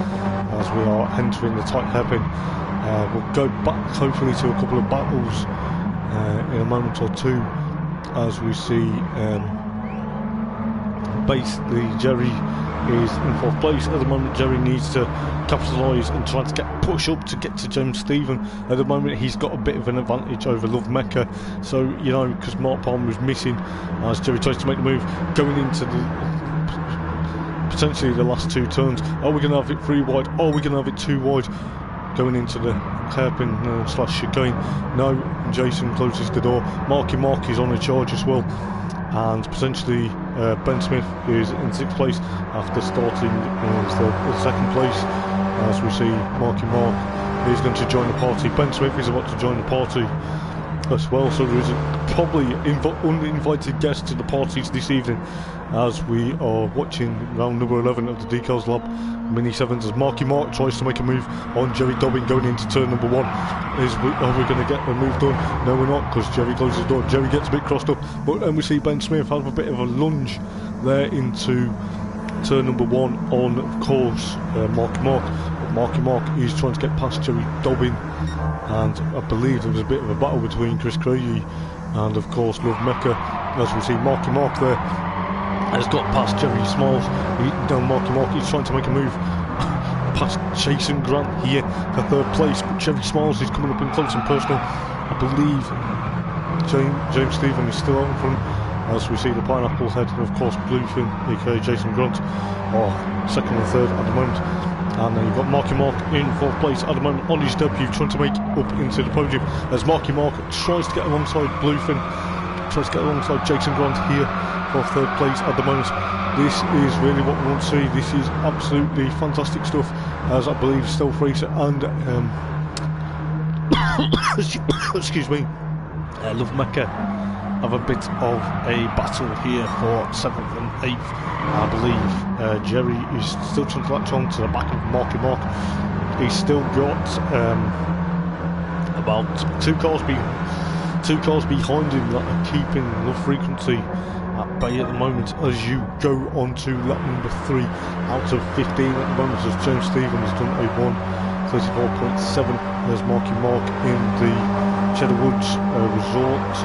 as we are entering the tight hairpin. We'll go back hopefully to a couple of battles in a moment or two, as we see basically Jerry is in 4th place at the moment. Jerry needs to capitalise and try to push up to get to James Stephen. At the moment he's got a bit of an advantage over Love Mecca, so you know, because Mark Palmer is missing as Jerry tries to make the move going into the potentially the last 2 turns. Are we going to have it 3 wide? Are we going to have it 2 wide going into the hairpin slash chicane? No. Jason closes the door. Marky Mark is on a charge as well, and potentially Ben Smith is in 6th place after starting in the 2nd place, as we see Marky Mark is going to join the party. Ben Smith is about to join the party as well, so there is probably uninvited guests to the parties this evening as we are watching round number 11 of the Decals Lab Mini 7's, as Marky Mark tries to make a move on Jerry Dobbin going into turn number 1. Are we going to get the move done? No, we're not, because Jerry closes the door. Jerry gets a bit crossed up, but then we see Ben Smith have a bit of a lunge there into turn number 1 on, of course, Marky Mark. But Marky Mark is trying to get past Jerry Dobbin, and I believe there was a bit of a battle between Chris Craigie and, of course, Love Mecca, as we see Marky Mark there has got past Jerry Smiles. Down Marky Mark, he's trying to make a move past Jason Grant here for 3rd place, but Jerry Smiles is coming up in close and personal. I believe James Stephen is still out in front, as we see the Pineapple Head and of course Bluefin, aka Jason Grant, are 2nd and 3rd at the moment. And then you've got Marky Mark in 4th place at the moment on his debut, trying to make up into the podium, as Marky Mark tries to get alongside Bluefin, tries to get alongside Jason Grant here for 3rd place at the moment. This is really what we want to see. This is absolutely fantastic stuff, as I believe Stealth Racer and excuse me, Love Mecca have a bit of a battle here for 7th and 8th. I believe Jerry is still trying to latch on to the back of Marky Mark. He's still got about 2 cars behind him that are keeping Love Frequency at bay at the moment, as you go on to lap number 3 out of 15 at the moment, as James Stephen has done a 1:34.7. There's Marky Mark in the Cheddar Woods Resort,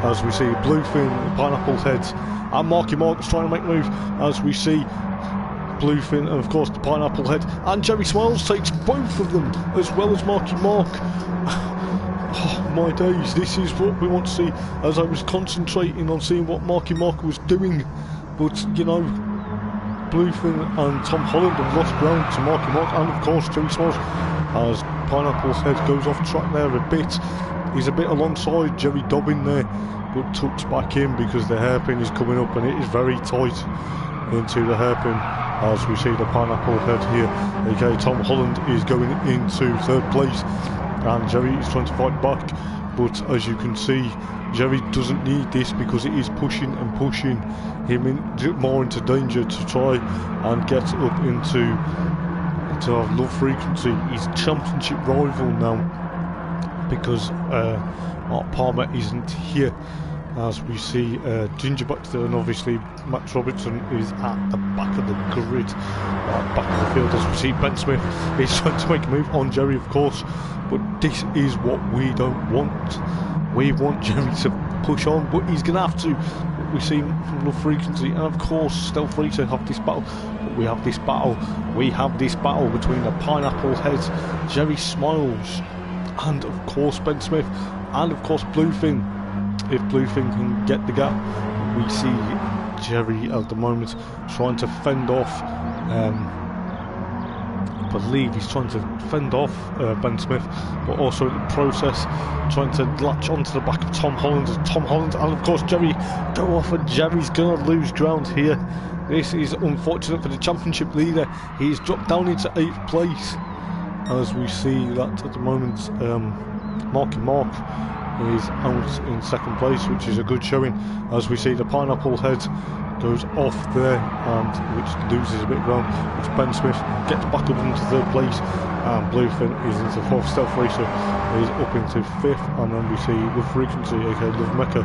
as we see Bluefin, Pineapple Heads, and Marky Mark is trying to make a move, as we see Bluefin and of course the Pineapple Head, and Jerry Smiles takes both of them as well as Marky Mark. Oh my days, this is what we want to see, as I was concentrating on seeing what Marky Mark was doing, but you know, Bluefin and Tom Holland have lost ground to Marky Mark and of course Jerry Smiles, as Pineapple's Head goes off track there a bit. He's a bit alongside Jerry Dobbin there, but tucks back in because the hairpin is coming up and it is very tight into the hairpin, as we see the Pineapple Head here, aka Tom Holland, is going into 3rd place, and Jerry is trying to fight back, but as you can see, Jerry doesn't need this because it is pushing and pushing him more into danger to try and get up into to have Love Frequency, his championship rival now, because Mark Palmer isn't here. As we see Ginger Baxter and obviously Max Robertson is at the back of the grid, back of the field, as we see Ben Smith is trying to make a move on Jerry, of course, but this is what we don't want. We want Jerry to push on, but he's going to have to. We see from Love Frequency and of course Stealth Racer have this battle. We have this battle between the Pineapple Head, Jerry Smiles, and of course Ben Smith, and of course Bluefin. If Bluefin can get the gap, we see Jerry at the moment trying to fend off. I believe he's trying to fend off Ben Smith, but also in the process trying to latch onto the back of Tom Holland, and of course Jerry go off, and Jerry's gonna lose ground here. This is unfortunate for the championship leader. He's dropped down into 8th place, as we see that at the moment Marky Mark is out in 2nd place, which is a good showing, as we see the Pineapple Head goes off there, and which loses a bit of ground, which Ben Smith gets back up into 3rd place, and Bluefin is into 4th. Stealth Racer is up into 5th, and then we see Love Frequency, aka Love Mecca,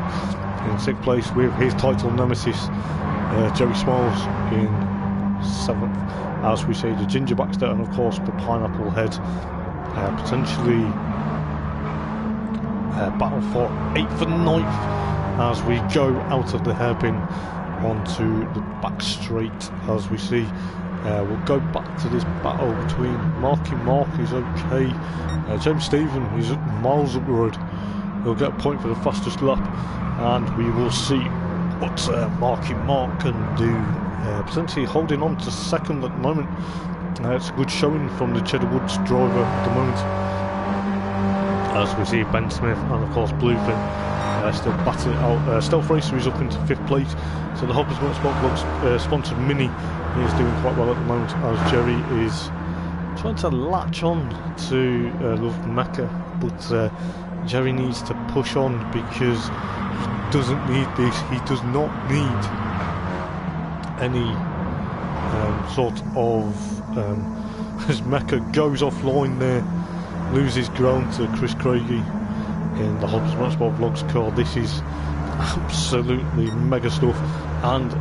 in 6th place with his title nemesis Jerry Smiles in 7th, as we see the Ginger Baxter and of course the Pineapple Head potentially battle for 8th and 9th, as we go out of the hairpin onto the back straight. As we see we'll go back to this battle between Marky Mark, who's okay, James Stephen is miles up the road. He'll get a point for the fastest lap, and we will see what Marky Mark can do, potentially holding on to 2nd at the moment. It's a good showing from the Cheddar Woods driver at the moment, as we see Ben Smith and of course Bluefin still battling out. Stealth Racer is up into 5th place, so the Hoppers Motorsport Vlogs sponsored Mini is doing quite well at the moment, as Jerry is trying to latch on to Love Mecca, but Jerry needs to push on because he doesn't need this. He does not need any sort of as Mecca goes offline there, loses ground to Chris Craigie in the Hobbs Motorsport Vlogs car. This is absolutely mega stuff and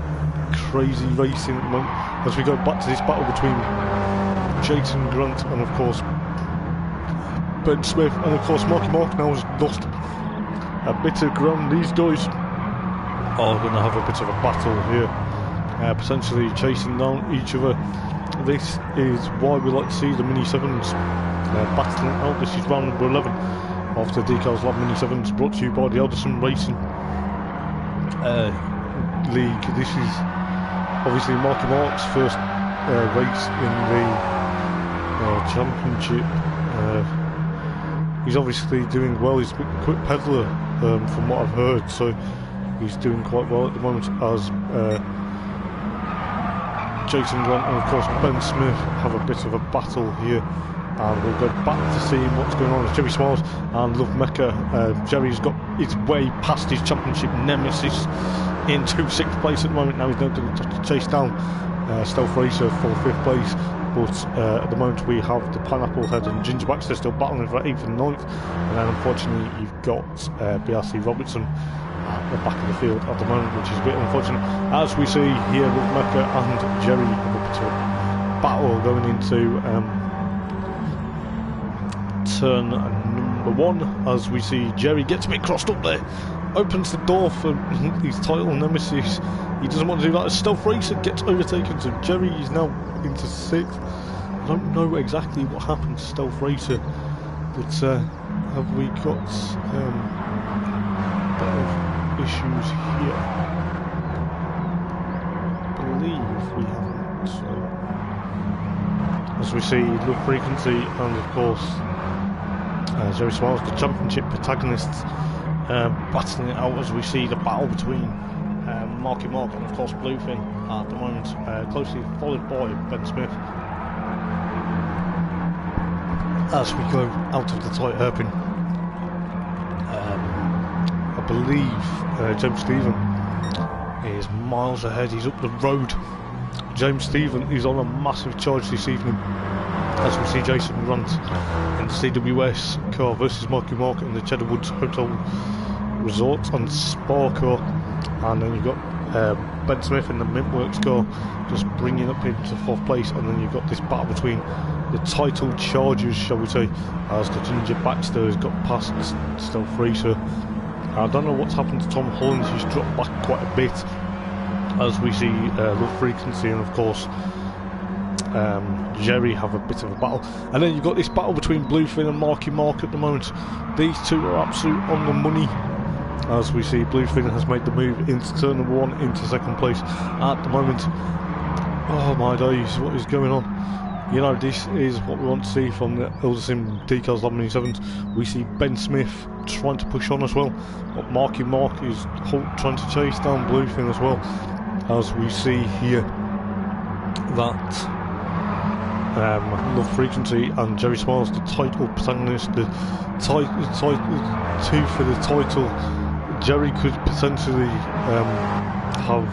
crazy racing at the moment, as we go back to this battle between Jason Grant and of course Ben Smith, and of course Marky Mark now has lost a bit of ground. These guys are going to have a bit of a battle here, potentially chasing down each other. This is why we like to see the Mini 7's battling out. This is round number 11 of the Decals Lab Mini 7's, brought to you by the Eldar Racing League. This is obviously Marky Mark's first race in the championship. He's obviously doing well. He's a quick peddler from what I've heard, so he's doing quite well at the moment, as Jason Grant and of course Ben Smith have a bit of a battle here, and we'll go back to see what's going on with Jerry Smiles and Love Mecca. Jerry's got his way past his championship nemesis into 6th place at the moment. Now he's going to chase down Stealth Racer for 5th place, but at the moment we have the Pineapple Head and Ginger Baxter still battling for 8th and 9th, and then unfortunately you've got BRC Robertson at the back of the field at the moment, which is a bit unfortunate. As we see here, Love Mecca and Jerry have a bit of a battle going into turn number 1, as we see Jerry gets a bit crossed up there, opens the door for his title nemesis. He doesn't want to do that as Stealth Racer gets overtaken, so Jerry is now into 6th. I don't know exactly what happened to Stealth Racer, but have we got a bit of issues here? I believe we haven't. As we see Love Frequency and of course Jerry Smiles, the championship protagonists, battling it out, as we see the battle between Marky Mark and of course Bluefin at the moment, closely followed by Ben Smith. As we go out of the tight hairpin, I believe James Stephen is miles ahead. He's up the road. James Stephen is on a massive charge this evening. as we see Jason Grant in the CWS car versus Marky Mark in the Cheddar Woods Hotel Resort and Spa car, and then you've got Ben Smith in the Mintworks car just bringing up into 4th place, and then you've got this battle between the title chargers, shall we say, as the Ginger Baxter has got past Stealth Racer. I don't know what's happened to Tom Holland, he's dropped back quite a bit, as we see Low Frequency and of course Jerry have a bit of a battle. And then you've got this battle between Bluefin and Marky Mark at the moment. These two are absolute on the money, as we see Bluefin has made the move into turn number 1 into 2nd place at the moment. Oh my days, what is going on? You know, this is what we want to see from the Eldar Sim Decals 7's. We see Ben Smith trying to push on as well, but Marky Mark is trying to chase down Bluefin as well, as we see here that Low Frequency and Jerry Smiles, the title protagonist, the title two for the title. Jerry could potentially have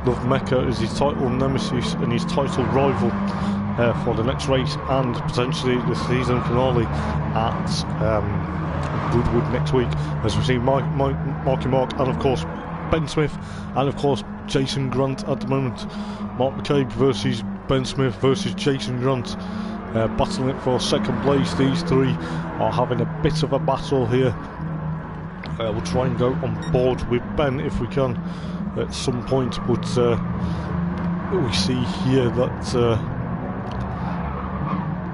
Love Mecca as his title nemesis and his title rival for the next race, and potentially the season finale at Goodwood next week, as we see Marky Mark and of course Ben Smith and of course Jason Grant at the moment. Mark McCabe versus Ben Smith versus Jason Grant, battling it for 2nd place. These three are having a bit of a battle here. We'll try and go on board with Ben if we can at some point, but we see here that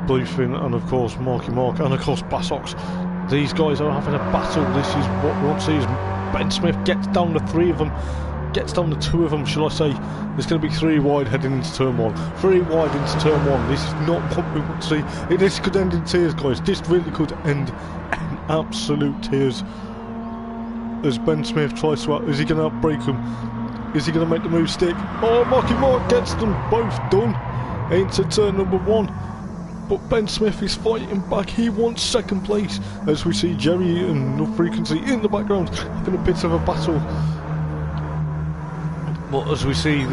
Bluefin and of course Marky Mark and of course Bassox, these guys are having a battle. This is what we want to see, as Ben Smith gets down to 3 of them, gets down to 2 of them, shall I say. There's going to be 3 wide heading into turn 1, 3 wide into turn 1. This is not what we want to see. This could end in tears, guys. This really could end in absolute tears, as Ben Smith tries to is he going to outbreak him? Is he going to make the move stick? Oh, Marky Mark gets them both done into turn number 1. But Ben Smith is fighting back. He wants 2nd place, as we see Jerry and Low Frequency in the background having a bit of a battle. But as we see,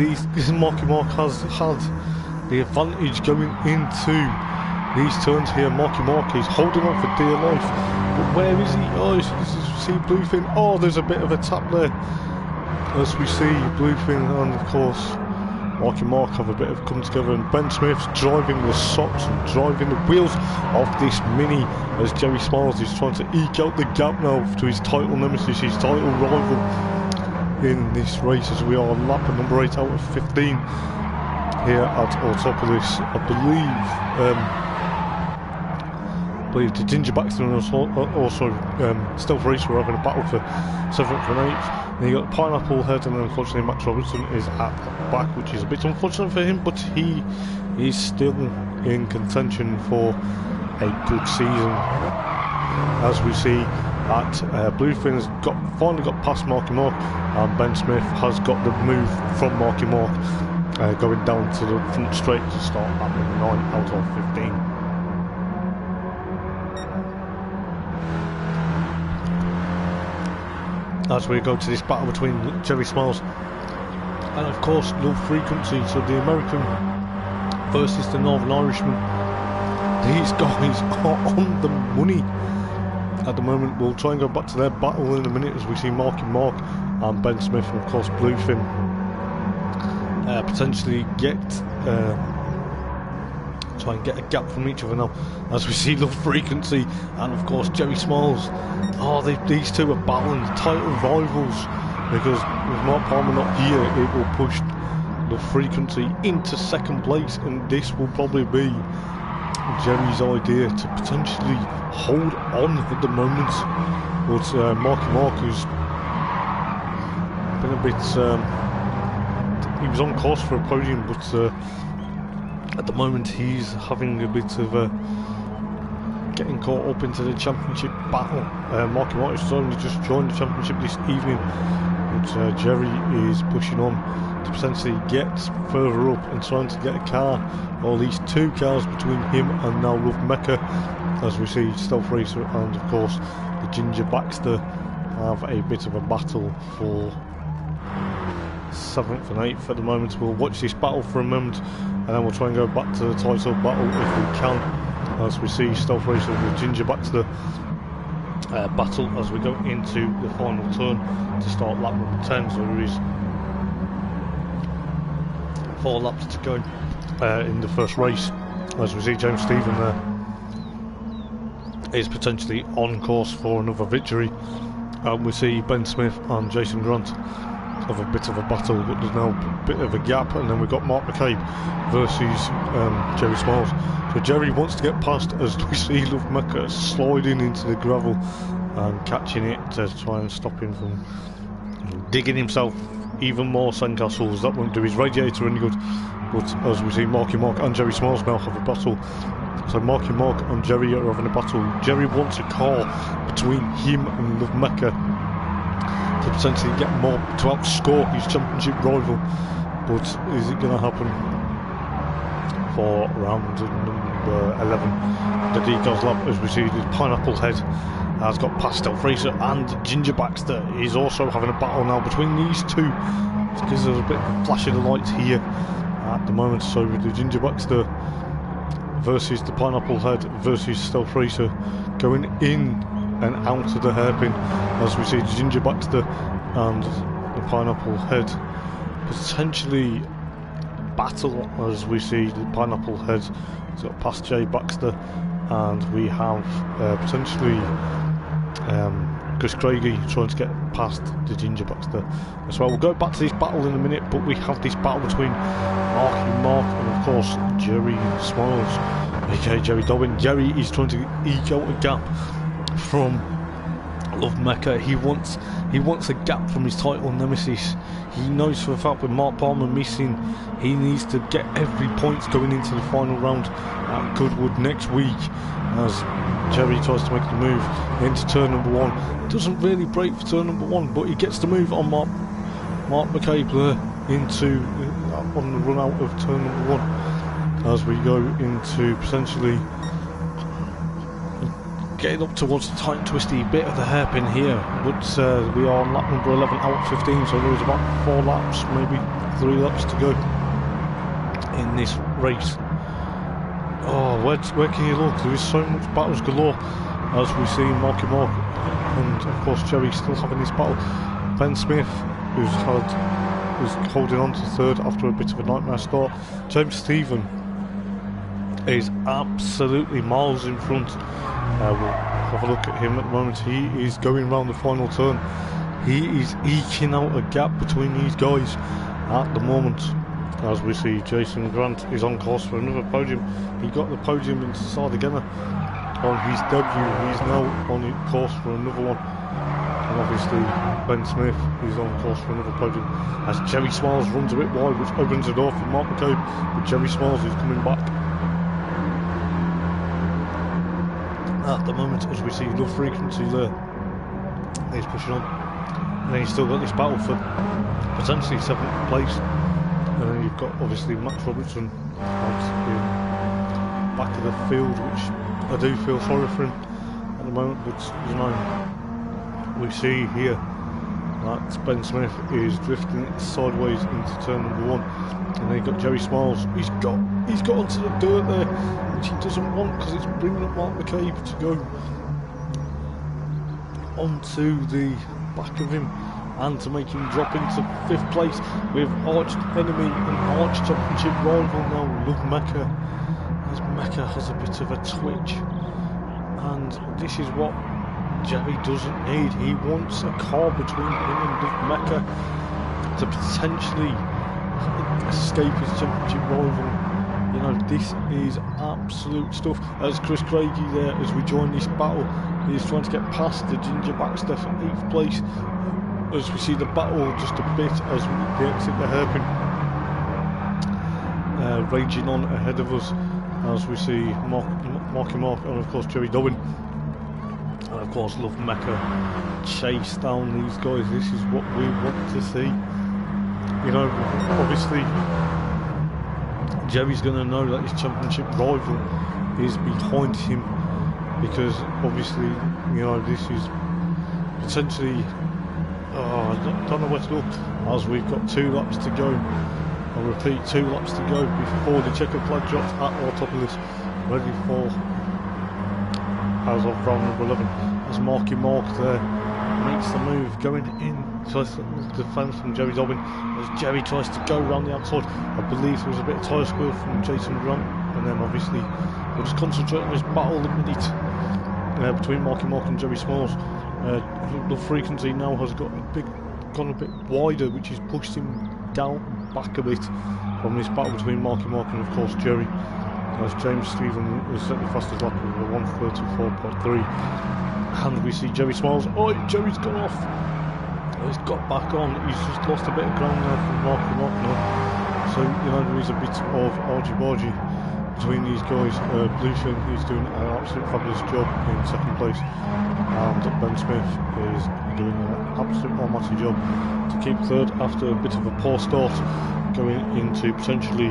Marky Mark has had the advantage going into these turns here. Marky Mark is holding on for dear life. But where is he? Oh, as we see Bluefin. Oh, there's a bit of a tap there. As we see Bluefin and of course Marky Mark have a bit of come together, and Ben Smith's driving the socks and driving the wheels of this Mini, as Jerry Smiles is trying to eke out the gap now to his title nemesis, his title rival in this race, as we are on lap number 8 out of 15 here at on top of this. I believe the Ginger Baxter and also Stealth Racer were having a battle for 7th and 8th. And you got Pineapple Head, and unfortunately Max Robertson is at the back, which is a bit unfortunate for him, but he is still in contention for a good season. As we see that Bluefin has finally got past Marky Mark, and Ben Smith has got the move from Marky Mark, going down to the front straight to start at number 9 out of 15. As we go to this battle between Jerry Smiles and of course Low Frequency, so the American versus the Northern Irishman. These guys are on the money at the moment. We'll try and go back to their battle in a minute, as we see Marky Mark and Ben Smith and of course Bluefin potentially try and get a gap from each other now, as we see Low Frequency and of course Jerry Smiles. Oh, these two are battling the title rivals, because with Mark Palmer not here, it will push Low Frequency into 2nd place, and this will probably be Jerry's idea to potentially hold on at the moment. But Marky Mark, who's been a bit he was on course for a podium, but at the moment he's having a bit of getting caught up into the championship battle. Marky Mark has only just joined the championship this evening, but Jerry is pushing on to potentially get further up and trying to get a car, or at least 2 cars between him and now Love Mecca, as we see Stealth Racer and of course the Ginger Baxter have a bit of a battle for 7th and 8th at the moment. We'll watch this battle for a moment, and then we'll try and go back to the title battle if we can, as we see Stealth Racer with Ginger back to the battle as we go into the final turn to start lap number 10. So there is 4 laps to go in the first race, as we see James Stephen there is potentially on course for another victory. We see Ben Smith and Jason Grant have a bit of a battle, but there's now a bit of a gap, and then we've got Mark McCabe versus Jerry Smiles. So Jerry wants to get past, as we see Love Mecca sliding into the gravel and catching it to try and stop him from digging himself even more sandcastles. That won't do his radiator any good. But as we see Marky Mark and Jerry Smiles now have a battle. So Marky Mark and Jerry are having a battle. Jerry wants a car between him and Love Mecca to potentially get more, to outscore his championship rival. But is it going to happen for round number 11? The Decals lap, as we see the Pineapple Head has got past Stealth Racer, and Ginger Baxter is also having a battle now between these two, because there's a bit of a flash of the lights here at the moment. So with the Ginger Baxter versus the Pineapple Head versus Stealth Racer going in and out of the hairpin, as we see Ginger Baxter and the Pineapple Head potentially battle, as we see the Pineapple Head has got past Jay Baxter, and we have potentially Chris Craigie trying to get past the Ginger Baxter as well. We'll go back to this battle in a minute, but we have this battle between Marky Mark and of course Jerry Smiles, aka Jerry Dobbin. Jerry is trying to eke out a gap from Love Mecca. He wants a gap from his title nemesis. He knows for a fact with Mark Palmer missing, he needs to get every point going into the final round at Goodwood next week, as Jerry tries to make the move into turn number 1. Doesn't really break for turn number 1, but he gets the move on Mark McCabe there into on the run out of turn number 1, as we go into potentially getting up towards the tight and twisty bit of the hairpin here. But we are on lap number 11 out of 15, so there is about 4 laps, maybe 3 laps to go in this race. Oh, where can you look? There is so much battles galore, as we see Marky Mark and of course Jerry still having this battle. Ben Smith, who's holding on to third after a bit of a nightmare start. James Stephen is absolutely miles in front. We'll have a look at him at the moment. He is going round the final turn. He is eking out a gap between these guys at the moment, as we see Jason Grant is on course for another podium. He got the podium in Sardinia on his debut. He's now on course for another one, and obviously Ben Smith is on course for another podium, as Jerry Smiles runs a bit wide, which opens the door for Mark McCabe, but Jerry Smiles is coming back at the moment, as we see Love Frequency there. He's pushing on, and then he's still got this battle for potentially 7th place. And then you've got obviously Max Robertson back of the field, which I do feel sorry for him at the moment. But you know, we see here that Ben Smith is drifting sideways into turn number 1, and then you've got Jerry Smiles. He's got onto the dirt there, which he doesn't want, because it's bringing up Mark McCabe to go onto the back of him and to make him drop into 5th place with arch enemy and arch championship rival now Love Mecca, as Mecca has a bit of a twitch, and this is what Jerry doesn't need. He wants a car between him and Love Mecca to potentially escape his championship rival. You know, this is absolute stuff. As Chris Craigie there, as we join this battle, he's trying to get past the Ginger Baxter for 8th place, as we see the battle just a bit as we exit the hairpin, raging on ahead of us, as we see Marky Mark and of course Jerry Dobbin and of course Love Mecca chase down these guys. This is what we want to see. You know, obviously Jerry's going to know that his championship rival is behind him, because obviously, you know, this is potentially Oh, I don't know where to go, as we've got 2 laps to go. I'll repeat, 2 laps to go before the checkered flag drops at our top of this, ready for, as of round number 11, as Marky Mark there makes the move, going in to defence from Jerry Dobbin, as Jerry tries to go around the outside. I believe there was a bit of tyre squeal from Jason Grant, and then obviously we'll just concentrate on this battle the minute between Marky Mark and Jerry Smalls. The frequency now has gone a bit wider, which has pushed him down back a bit from this battle between Marky Mark and of course Jerry, as James Stephen is set the fastest lap with a 1:34.3, and we see Jerry Smalls. Oh, Jerry's gone off. He's got back on. He's just lost a bit of ground there from Marky Mark now. So there is a bit of argy-bargy between these guys. Bluefin is doing an absolute fabulous job in second place, and Ben Smith is doing an absolute almighty job to keep third after a bit of a poor start, going into potentially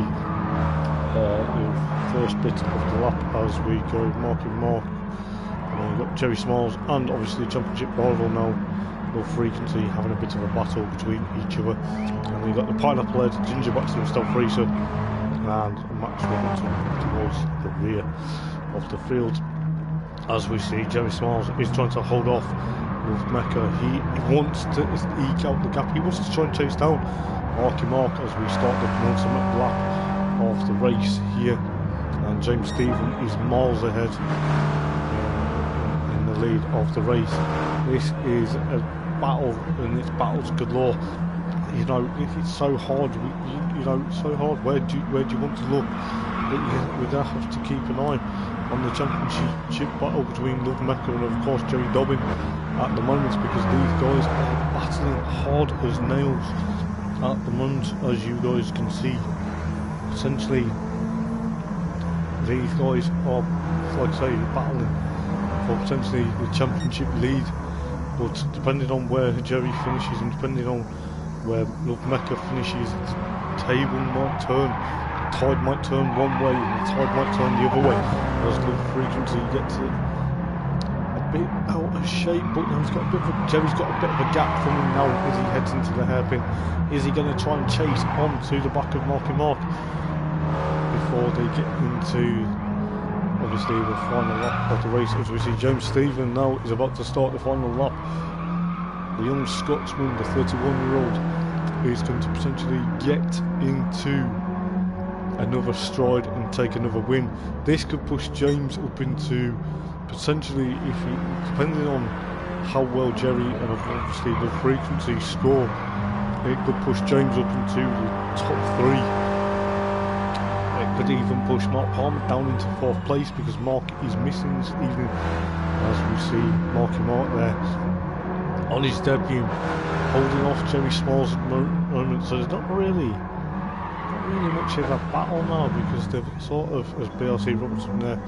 the first bit of the lap as we go Marky Mark. And then you've got Jerry Smalls and obviously championship rival now, Low Frequency, having a bit of a battle between each other. And then you've got the Pineapple Head, Ginger Baxter, Stealth Racer, and Max Robinson towards the rear of the field. As we see, Jerry Smalls is trying to hold off with Mecca. He wants to eke out the gap. He wants to try and chase down Marky Mark as we start the penultimate lap of the race here. And James Stephen is miles ahead in the lead of the race. This is a battle, and it's battles galore. It's so hard. So hard. Where do you want to look? But we're gonna have to keep an eye on the championship battle between Love Mecca and of course Jerry Dobbin at the moment, because these guys are battling hard as nails at the moment, as you guys can see. Essentially, these guys are, like I say, battling for potentially the championship lead. But depending on where Jerry finishes and depending on where Love Mecca finishes, the table might turn. The tide might turn one way and the tide might turn the other way as Love Frequency gets it a bit out of shape. But now Jerry's got a bit of a gap from him now as he heads into the hairpin. Is he going to try and chase on to the back of Marky Mark before they get into obviously the final lap of the race? As we see, James Stephen now is about to start the final lap. The young Scotsman, the 31-year-old, is going to potentially get into another stride and take another win. This could push James up into potentially, depending on how well Jerry and obviously the frequency score, it could push James up into the top 3. It could even push Mark Palmer down into 4th place, because Mark is missing this evening, as we see Marky Mark there on his debut, holding off Jerry Smalls at the moment. So there's not really much of a battle now, because they've sort of, as BRC Robinson there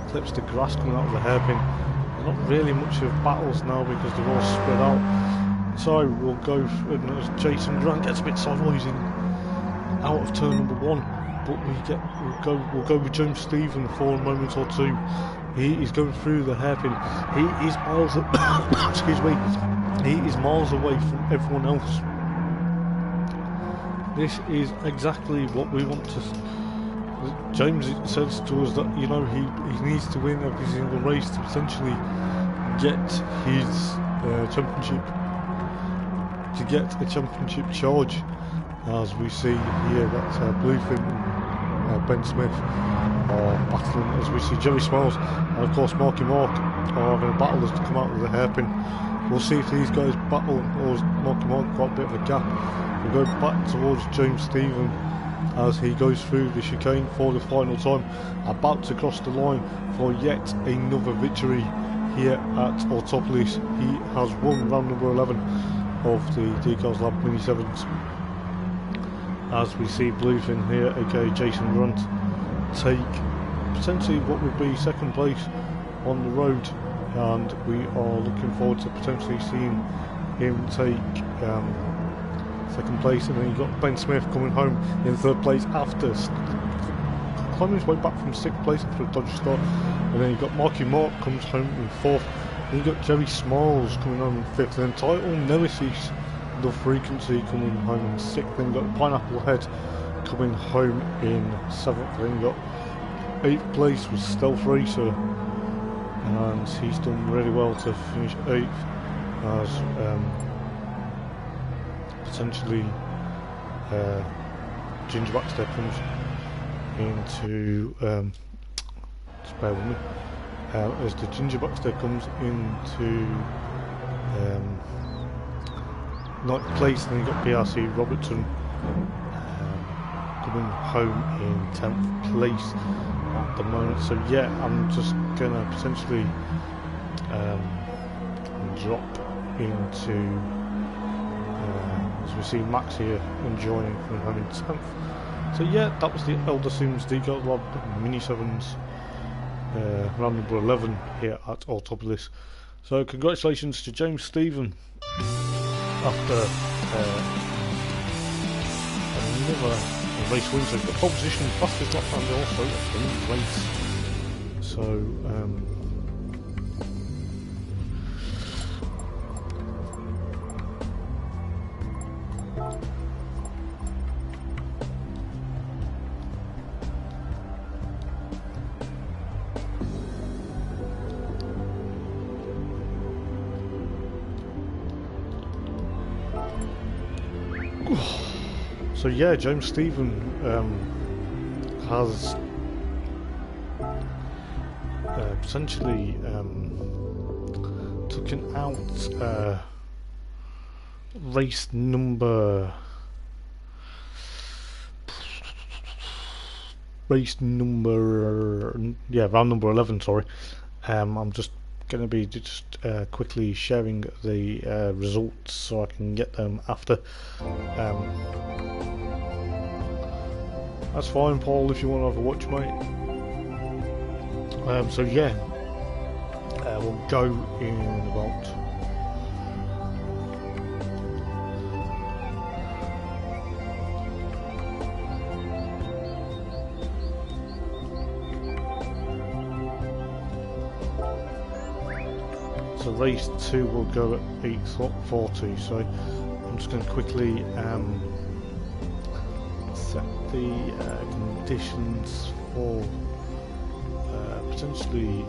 clips the grass coming out of the hairpin, there's not really much of battles now because they're all spread out. So we'll go, as Jason Grant gets a bit sideways in out of turn number 1, but we'll go with James Stephen for a moment or two. He is going through the hairpin. He is miles excuse me. He is miles away from everyone else. This is exactly what we want to. James says to us that he needs to win every single race to potentially get his championship, to get a championship charge. As we see here, that's Bluefin, Ben Smith are battling, as we see Jerry Smalls and of course Marky Mark are having a battle as to come out of the hairpin. We'll see if these guys battle, or Marky Mark got a bit of a gap. We'll go back towards James Stephen as he goes through the chicane for the final time, about to cross the line for yet another victory here at Autopolis. He has won round number 11 of the Decals Lab Mini 7's. As we see Bluefin here, aka Jason Grunt, take potentially what would be 2nd place on the road, and we are looking forward to potentially seeing him take 2nd place. And then you've got Ben Smith coming home in 3rd place after climbing his way back from 6th place after a dodgy start. And then you've got Marky Mark comes home in 4th. Then you've got Jerry Smalls coming home in 5th. And then Title Nemesis Love Frequency coming home in 6th. Then we've got Pineapple Head coming home in 7th. Then we've got 8th place with Stealth Racer, and he's done really well to finish 8th, as potentially Ginger Baxter comes into just bear with me, as the Ginger Baxter comes into 9th place. Then you've got BRC Robertson coming home in 10th place at the moment. So yeah, I'm just gonna potentially drop into as we see Max here enjoying from home in 10th. So yeah, that was the Eldar Sims Decals Lab Mini 7's round number 11 here at Autopolis. So congratulations to James Stephen after another race win. So the pole position, fastest lap time, also in the race. So so yeah, James Stephen has potentially taken out race number round number 11, sorry. I'm just going to be quickly sharing the results so I can get them after. That's fine, Paul, if you want to have a watch, mate. So yeah, we'll go in about so race 2 will go at 8:40. So I'm just going to quickly set the conditions for potentially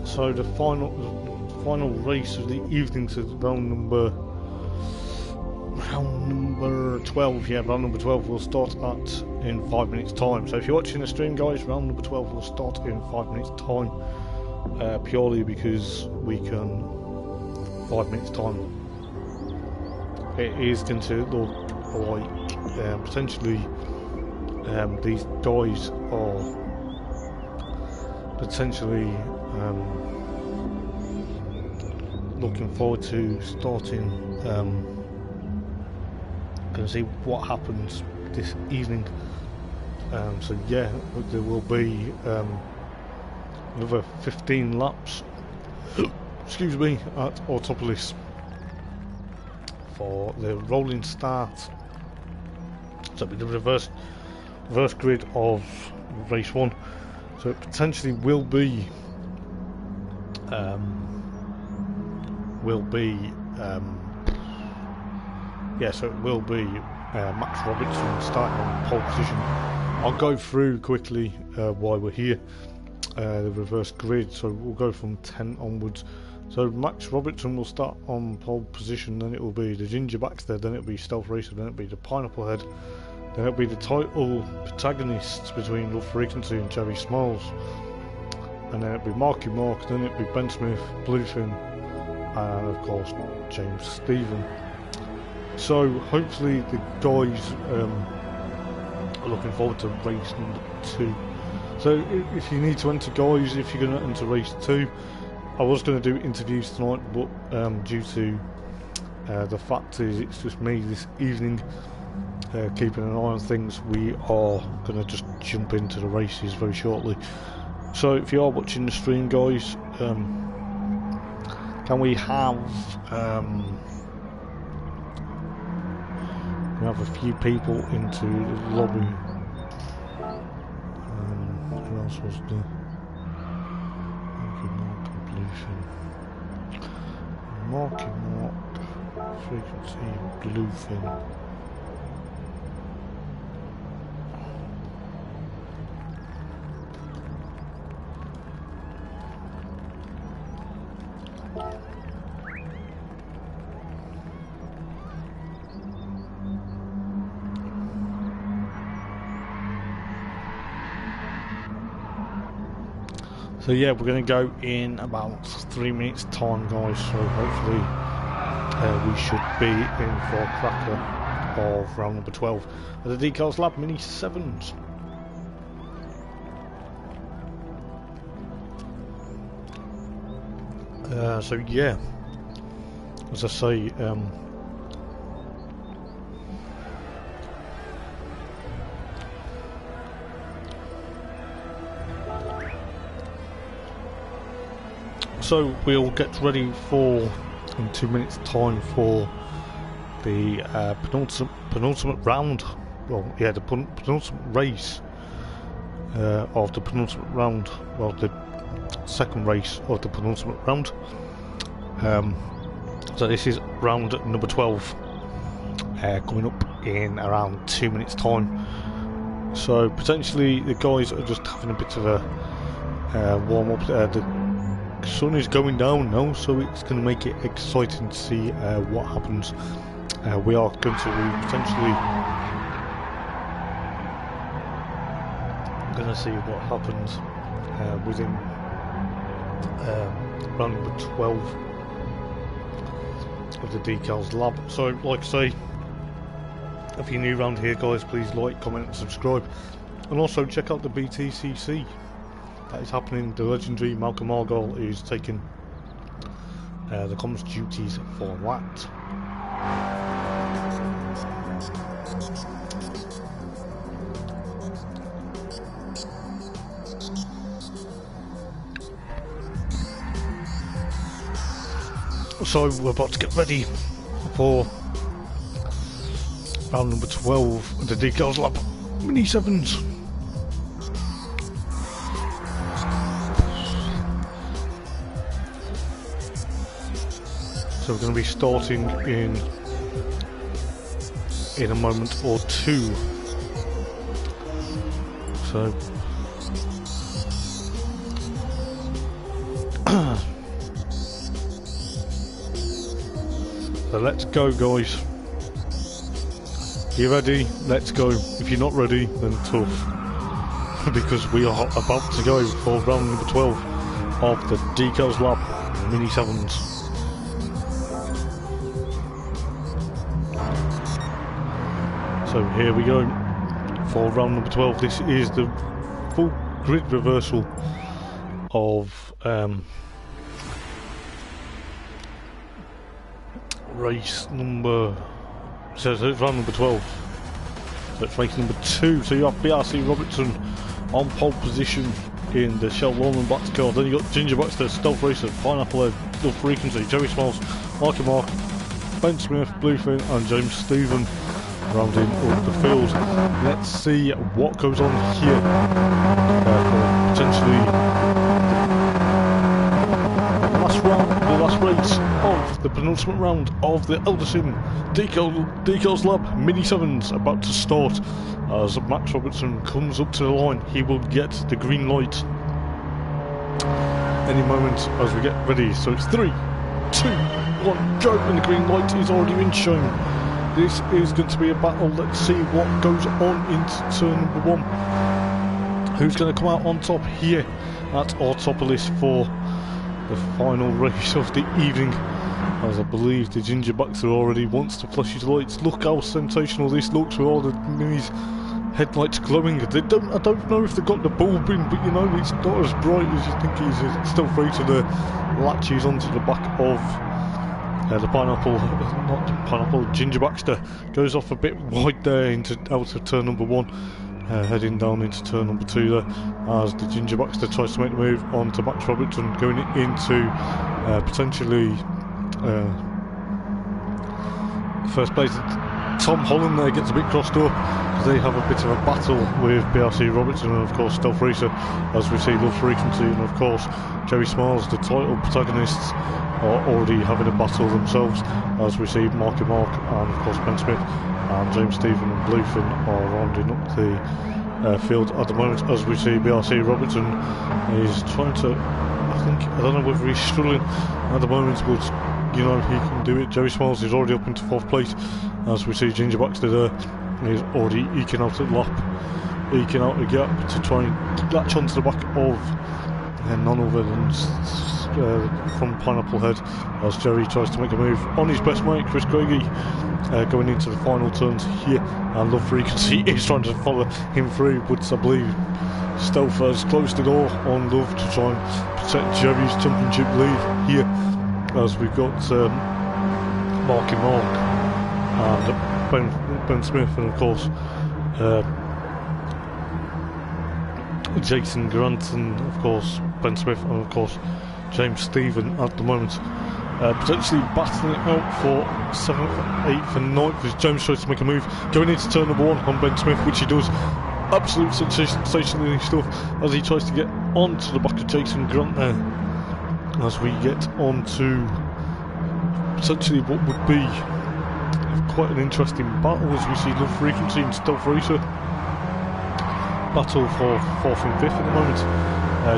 so the final race of the evening, so round number 12. Yeah, round number 12 will start in 5 minutes time. So if you're watching the stream, guys, round number 12 will start in 5 minutes time, purely because we can 5 minutes time. It is going to look like potentially these guys are potentially looking forward to starting. Gonna see what happens this evening. So yeah, there will be another 15 laps excuse me, at Autopolis for the rolling start. So it'll be the reverse grid of race 1. So it potentially will be so it will be Max Robertson starting on pole position. I'll go through quickly while we're here the reverse grid, so we'll go from 10 onwards. So Max Robertson will start on pole position, then it will be the Ginger Baxter, then it'll be Stealth Racer, then it'll be the Pineapple Head, then it'll be the title protagonists between Love Frequency and Jerry Smiles, and then it'll be Marky Mark, then it'll be Ben Smith, Bluefin, and of course James Stephen. So hopefully the guys are looking forward to race number 2. So if you need to enter, guys, if you're going to enter race 2, I was going to do interviews tonight, but due to the fact is it's just me this evening keeping an eye on things, we are going to just jump into the races very shortly. So if you are watching the stream, guys, can we have a few people into the lobby? Who else was there? Marking mark, frequency, bluefin. So yeah, we're going to go in about 3 minutes time, guys, so hopefully we should be in for a cracker of round number 12 at the Decals Lab Mini 7's. So yeah, as I say, so we'll get ready for, in 2 minutes time, for the penultimate round. Well, yeah, the penultimate race of the penultimate round. Well, the second race of the penultimate round. So this is round number 12, coming up in around 2 minutes time. So potentially the guys are just having a bit of a warm up. The sun is going down now, so it's going to make it exciting to see what happens. We are going to potentially going to see what happens within round number 12 of the Decals Lab. So, like I say, if you're new around here, guys, please like, comment and subscribe, and also check out the BTCC that is happening. The legendary Malcolm Argyle is taking the comms duties for that. So we're about to get ready for round number 12 of the Decals Lab Mini 7's. So we're going to be starting in a moment or two. So so let's go, guys. You ready? Let's go. If you're not ready, then tough, because we are about to go for round number 12 of the Decals Lab Mini 7's. So here we go for round number 12. This is the full grid reversal of race number, so it's round number 12, so it's race number 2. So you have BRC Robertson on pole position in the Shell Lawman Black car. Then you got Ginger Baxter, Stealth Racer, Pineapple Head, Dull Frequency, Joey Smiles, Marky Mark, Ben Smith, Bluefin and James Stephen rounding up the field. Let's see what goes on here for potentially the last race of the penultimate round of the Eldar Decals Lab Mini 7's about to start. As Max Robertson comes up to the line, he will get the green light any moment as we get ready. So it's 3, 2, 1, go, and the green light is already been shown. This is going to be a battle. Let's see what goes on into turn number 1. Who's going to come out on top here at our top of list for the final race of the evening? As I believe the Ginger Baxter already wants to flash his lights. Look how sensational this looks with all the minis headlights glowing. I don't know if they've got the bulb in, but you know, it's not as bright as you think it is. It's still free to the latches onto the back of the Ginger Baxter. Goes off a bit wide there into out of turn number 1. heading down into turn number 2 there, as the Ginger Baxter tries to make the move onto Max Robertson, going into potentially first place. Tom Holland there gets a bit crossed up because they have a bit of a battle with BRC Robertson and of course Stealth Racer, as we see Love Frequency and of course Jerry Smiles, the title protagonists, are already having a battle themselves, as we see Marky Mark and of course Ben Smith and James Stephen and Bluefin are rounding up the field at the moment, as we see BRC Robertson is trying to, I don't know whether he's struggling at the moment, but you know, he can do it. Jerry Smiles is already up into 4th place, as we see Ginger Baxter there is already eking out a lap, eking out a gap to try and latch onto the back of none other than from Pineapple Head, as Jerry tries to make a move on his best mate Chris Craigie, going into the final turns here, and Love Frequency is trying to follow him through, but I believe Stealth has closed the door on Love to try and protect Jerry's championship lead here, as we've got Marky Mark and Ben Smith and of course Jason Grant and of course Ben Smith and of course James Stephen at the moment, potentially battling it out for 7th, 8th and 9th as James tries to make a move going into turn number 1 on Ben Smith, which he does. Absolute sensational stuff as he tries to get onto the back of Jason Grant there, as we get on to potentially what would be quite an interesting battle, as we see Love Frequency and Stealth Racer battle for 4th and 5th at the moment.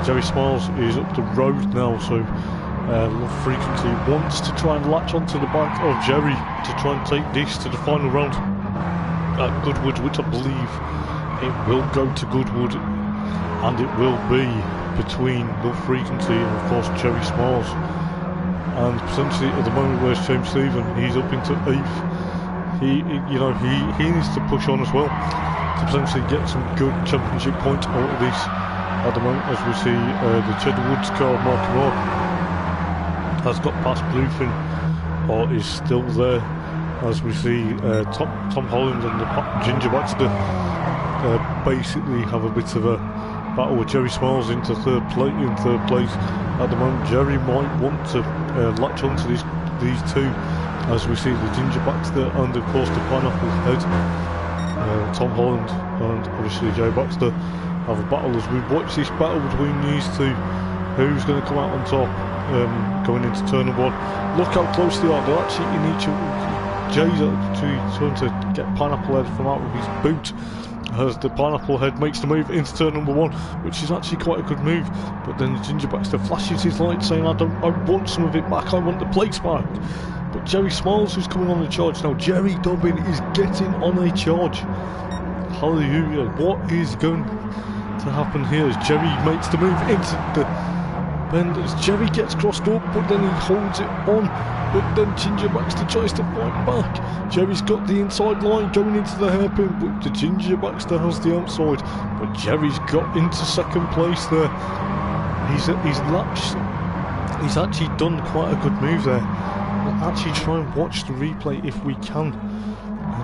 Jerry Smiles is up the road now, so Love Frequency wants to try and latch onto the back of Jerry to try and take this to the final round at Goodwood, which I believe it will go to Goodwood, and it will be between Love Frequency and of course Jerry Smiles, and potentially at the moment where's James Stephen, he's up into 8th. He needs to push on as well to potentially get some good championship points out of this at the moment, as we see the Cheddar Woods car Marky Mark has got past Bluefin, or is still there, as we see Tom Holland and the Ginger Baxter basically have a bit of a battle with Jerry Smiles into third place at the moment. Jerry might want to latch onto these two, as we see the Ginger Baxter and of course the Pineapple Head, Tom Holland and obviously Jerry Baxter have a battle, as we watch this battle between these two. Who's going to come out on top going into turn number 1? Look how close they are. They're actually in each other. Jay's actually trying to get Pineapple Head from out of his boot, as the Pineapple Head makes the move into turn number 1, which is actually quite a good move. But then the Ginger Baxter flashes his light saying, I want some of it back, I want the plates back. But Jerry Smiles is coming on the charge now. Jerry Dobbin is getting on a charge. Hallelujah. What is going to happen here as Jerry makes the move into the bend, as Jerry gets crossed up, but then he holds it on, but then Ginger Baxter tries to fight back. Jerry's got the inside line going into the hairpin, but the Ginger Baxter has the outside, but Jerry's got into 2nd place there. He's actually done quite a good move there. We'll actually try and watch the replay if we can,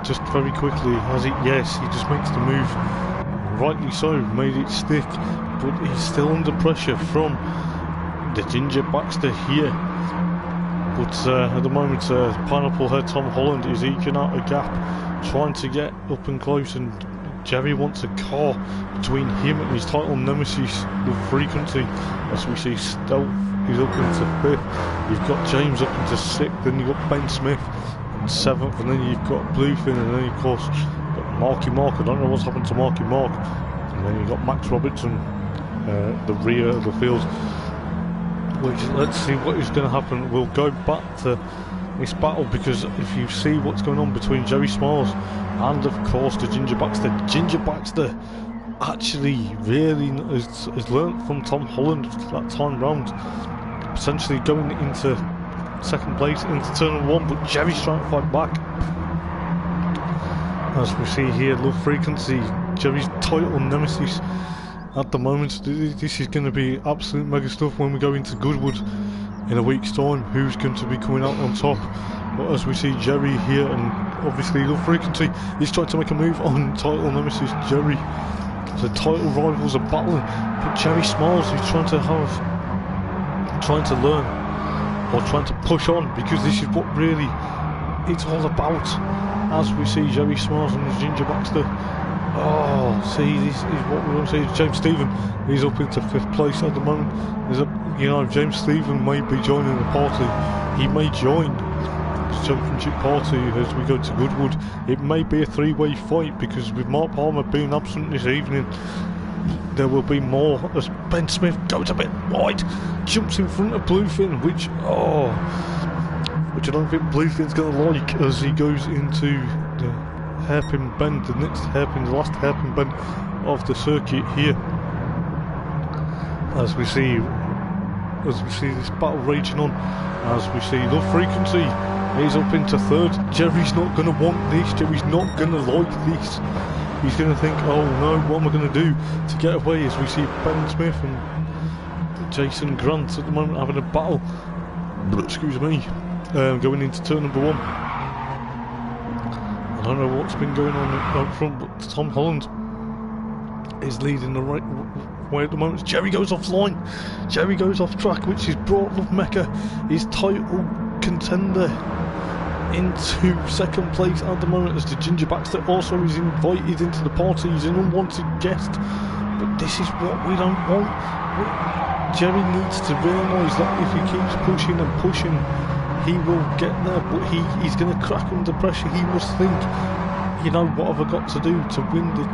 just very quickly. Yes, he just makes the move, rightly so, made it stick, but he's still under pressure from the Ginger Baxter here. But at the moment Pineapple Head Tom Holland is eking out a gap, trying to get up and close, and Jerry wants a car between him and his title nemesis with Frequency, as we see Stealth is up into 5th, you've got James up into 6th, then you've got Ben Smith in 7th, and then you've got Bluefin, and then of course you've got Marky Mark. I don't know what's happened to Marky Mark, and then you've got Max Robertson the rear of the field, which, let's see what is going to happen. We'll go back to this battle, because if you see what's going on between Jerry Smiles and of course the Ginger Baxter actually really has learnt from Tom Holland that time round, potentially going into 2nd place into turn number 1, but Jerry's trying to fight back, as we see here. Love Frequency, Jerry's title nemesis at the moment. This is going to be absolute mega stuff when we go into Goodwood, in a week's time, who's going to be coming out on top. But as we see Jerry here, and obviously Love Frequency, he's trying to make a move on title nemesis Jerry. The title rivals are battling, but Jerry Smiles, he's trying to learn, or trying to push on, because this is what really it's all about. As we see Jerry Smiles and his Ginger Baxter. Oh, see, this is what we want to see. James Stephen, he's up into 5th place at the moment. There's a, you know, James Stephen may be joining the party. He may join the championship party as we go to Goodwood. It may be a 3-way fight, because with Mark Palmer being absent this evening, there will be more as Ben Smith goes a bit wide, jumps in front of Bluefin, which I don't think Bluefin's going to like as he goes into the hairpin bend, the last hairpin bend of the circuit here. As we see this battle raging on, as we see Love Frequency, he's up into 3rd. Jerry's not going to want this. Jerry's not going to like this. He's going to think, oh no, what am I going to do to get away? As we see Ben Smith and Jason Grant at the moment having a battle. Excuse me. Going into turn number 1. I don't know what's been going on up front, but Tom Holland is leading the right way at the moment. Jerry goes offline. Jerry goes off track, which has brought Love Mecca, his title contender, into 2nd place at the moment, as the Ginger Baxter also is invited into the party. He's an unwanted guest, but this is what we don't want. Jerry needs to realise that if he keeps pushing and pushing, he will get there, but he's going to crack under pressure. He must think, you know, what have I got to do to win this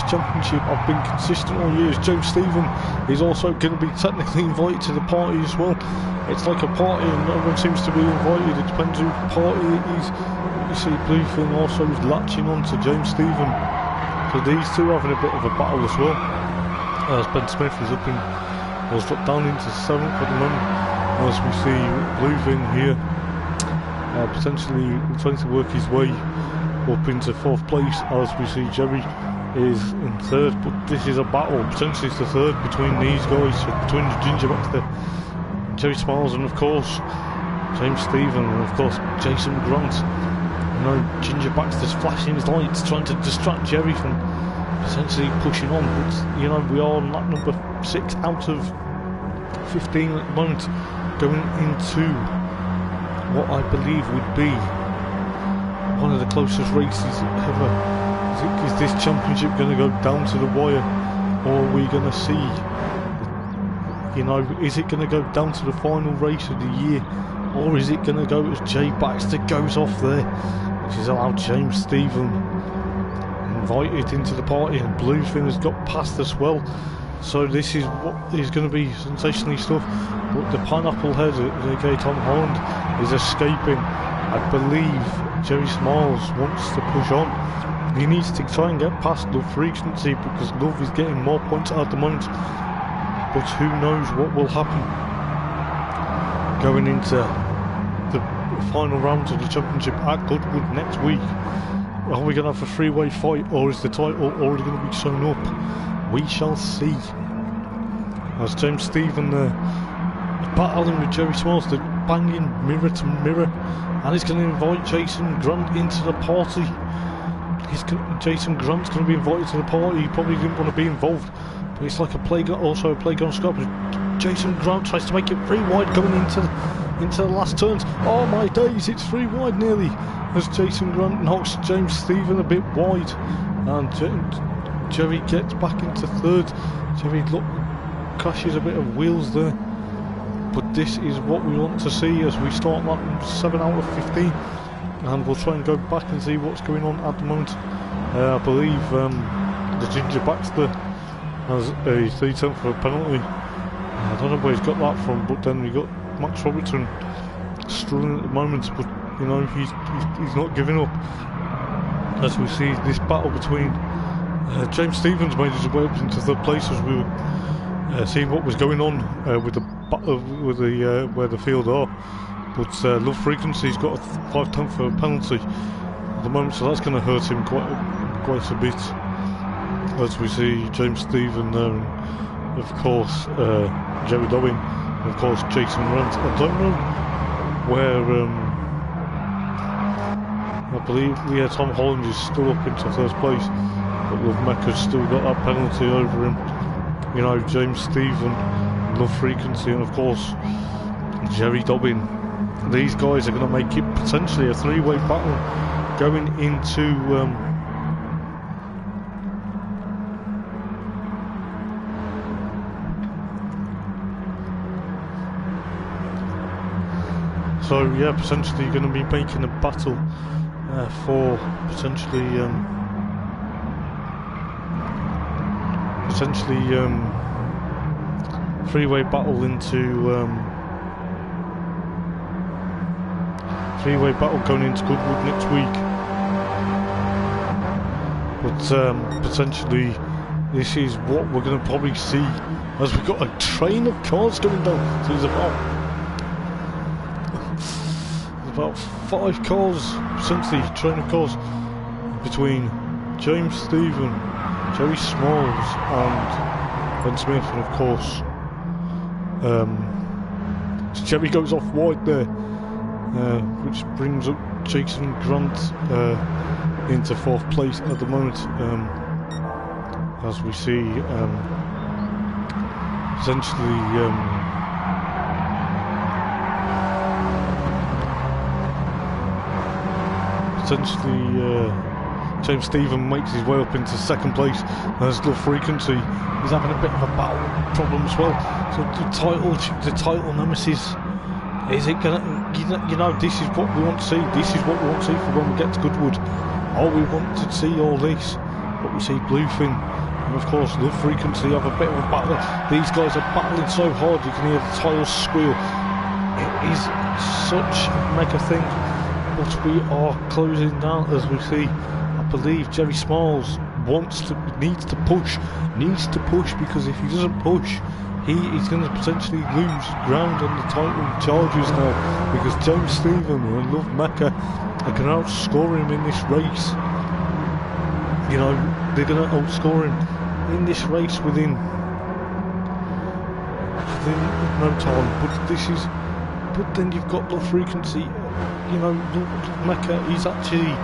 championship? I've been consistent all years. James Stephen is also going to be technically invited to the party as well. It's like a party and no one seems to be invited. It depends who party it is. You see Bluefin also is latching on to James Stephen. So these two are having a bit of a battle as well. As Ben Smith is was dropped down into 7th at the moment. As we see Bluefin here, potentially trying to work his way up into 4th place, as we see Jerry is in 3rd, but this is a battle, potentially it's the 3rd between these guys, between the Ginger Baxter, Jerry Smiles, and of course James Stephen, and of course Jason Grant. You know, Ginger Baxter's flashing his lights, trying to distract Jerry from potentially pushing on, but you know, we are on lap number 6 out of 15 at the moment, going into what I believe would be one of the closest races ever. Is this championship going to go down to the wire, or are we going to see, you know, is it going to go down to the final race of the year, or is it going to go as Jay Baxter goes off there, which has allowed James Stephen invited into the party, and Bluefin has got past as well. So this is what is going to be sensationally stuff. But the pineapple head, aka Tom Holland, is escaping. I believe Jerry Smiles wants to push on. He needs to try and get past Love Frequency, because Love is getting more points at the moment. But who knows what will happen going into the final round of the championship at Goodwood next week. Are we going to have a 3-way fight, or is the title already going to be sewn up? We shall see. As James Stephen battling with Jerry Smiles, they're banging mirror to mirror, and he's going to invite Jason Grant into the party. Jason Grant's going to be invited to the party. He probably didn't want to be involved, but it's like a playground scope. Jason Grant tries to make it 3 wide going into the last turns. Oh my days, it's 3 wide nearly, as Jason Grant knocks James Stephen a bit wide, and Jerry gets back into 3rd. Jerry crashes a bit of wheels there, but this is what we want to see as we start lap 7 out of 15, and we'll try and go back and see what's going on at the moment. I believe the Ginger Baxter has a 3/10 for a penalty. I don't know where he's got that from, but then we got Max Robertson struggling at the moment, but you know, he's not giving up. As we see this battle between James Stevens made his way up into 3rd place as we were seeing what was going on with the where the field are. But Love Frequency's got a 5/10 for a penalty at the moment, so that's going to hurt him quite a bit. As we see James Stephen there, and of course Jerry Dobbin and of course Jason Rant. I don't know where, I believe, yeah, Tom Holland is still up into first place, but Love Mecca's still got that penalty over him. You know, James Stephen, Love Frequency, and of course Jerry Dobbin. These guys are going to make it potentially a three-way battle going into so yeah, potentially going to be making a battle for potentially three-way battle into three-way battle going into Goodwood next week. But potentially this is what we're going to probably see, as we've got a train of cars coming down. So there's about 5 cars, essentially train of cars, between James Stephen, Jerry Smalls and Ben Smith, and of course Jerry goes off wide there, which brings up Jason Grant into 4th place at the moment, as we see essentially James Stephen makes his way up into 2nd place, as Love Frequency is having a bit of a battle problem as well. So the title nemesis, is it gonna, you know, this is what we want to see. This is what we want to see for when we get to Goodwood. Oh, we want to see all this, but we see Bluefin and of course Love Frequency have a bit of a battle. These guys are battling so hard you can hear the tyres squeal. It is such a mega thing, but we are closing down as we see. I believe Jerry Smalls needs to push, because if he doesn't push, he is going to potentially lose ground on the title charges now, because James Stephen and Love Mecca are going to outscore him in this race. You know, they're going to outscore him in this race within no time. But then you've got Love Frequency. You know, Love Mecca is actually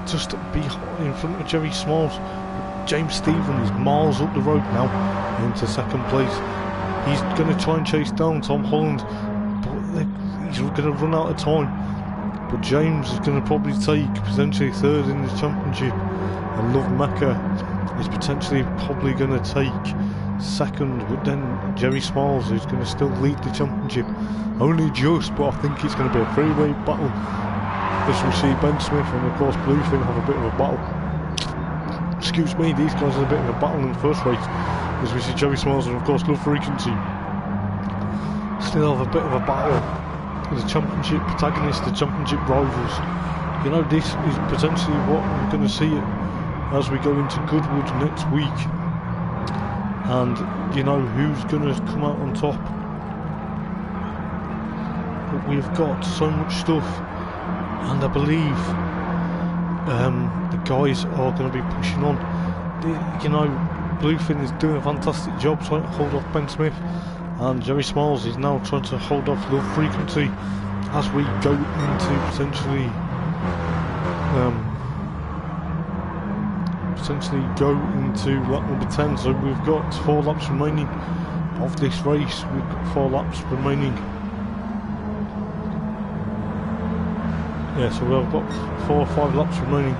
just behind, in front of Jerry Smalls. James Stephen is miles up the road now into 2nd place. He's going to try and chase down Tom Holland, but he's going to run out of time. But James is going to probably take potentially 3rd in the championship, and Love Mecca is potentially probably going to take 2nd. But then Jerry Smalls is going to still lead the championship, only just. But I think it's going to be a three-way battle, as we see Ben Smith and of course Bluefin have a bit of a battle. Excuse me, these guys are a bit of a battle in the first race, as we see Jerry Smalls and of course Love Frequency still have a bit of a battle. The championship protagonists, the championship rivals. You know, this is potentially what we're going to see as we go into Goodwood next week, and you know who's going to come out on top. But we've got so much stuff, and I believe the guys are going to be pushing on. You know, Bluefin is doing a fantastic job trying to hold off Ben Smith, and Jerry Smalls is now trying to hold off Love Frequency as we go into potentially go into lap number 10. So we've got 4 laps remaining of this race. We've got 4 laps remaining. Yeah, so we've got 4 or 5 laps remaining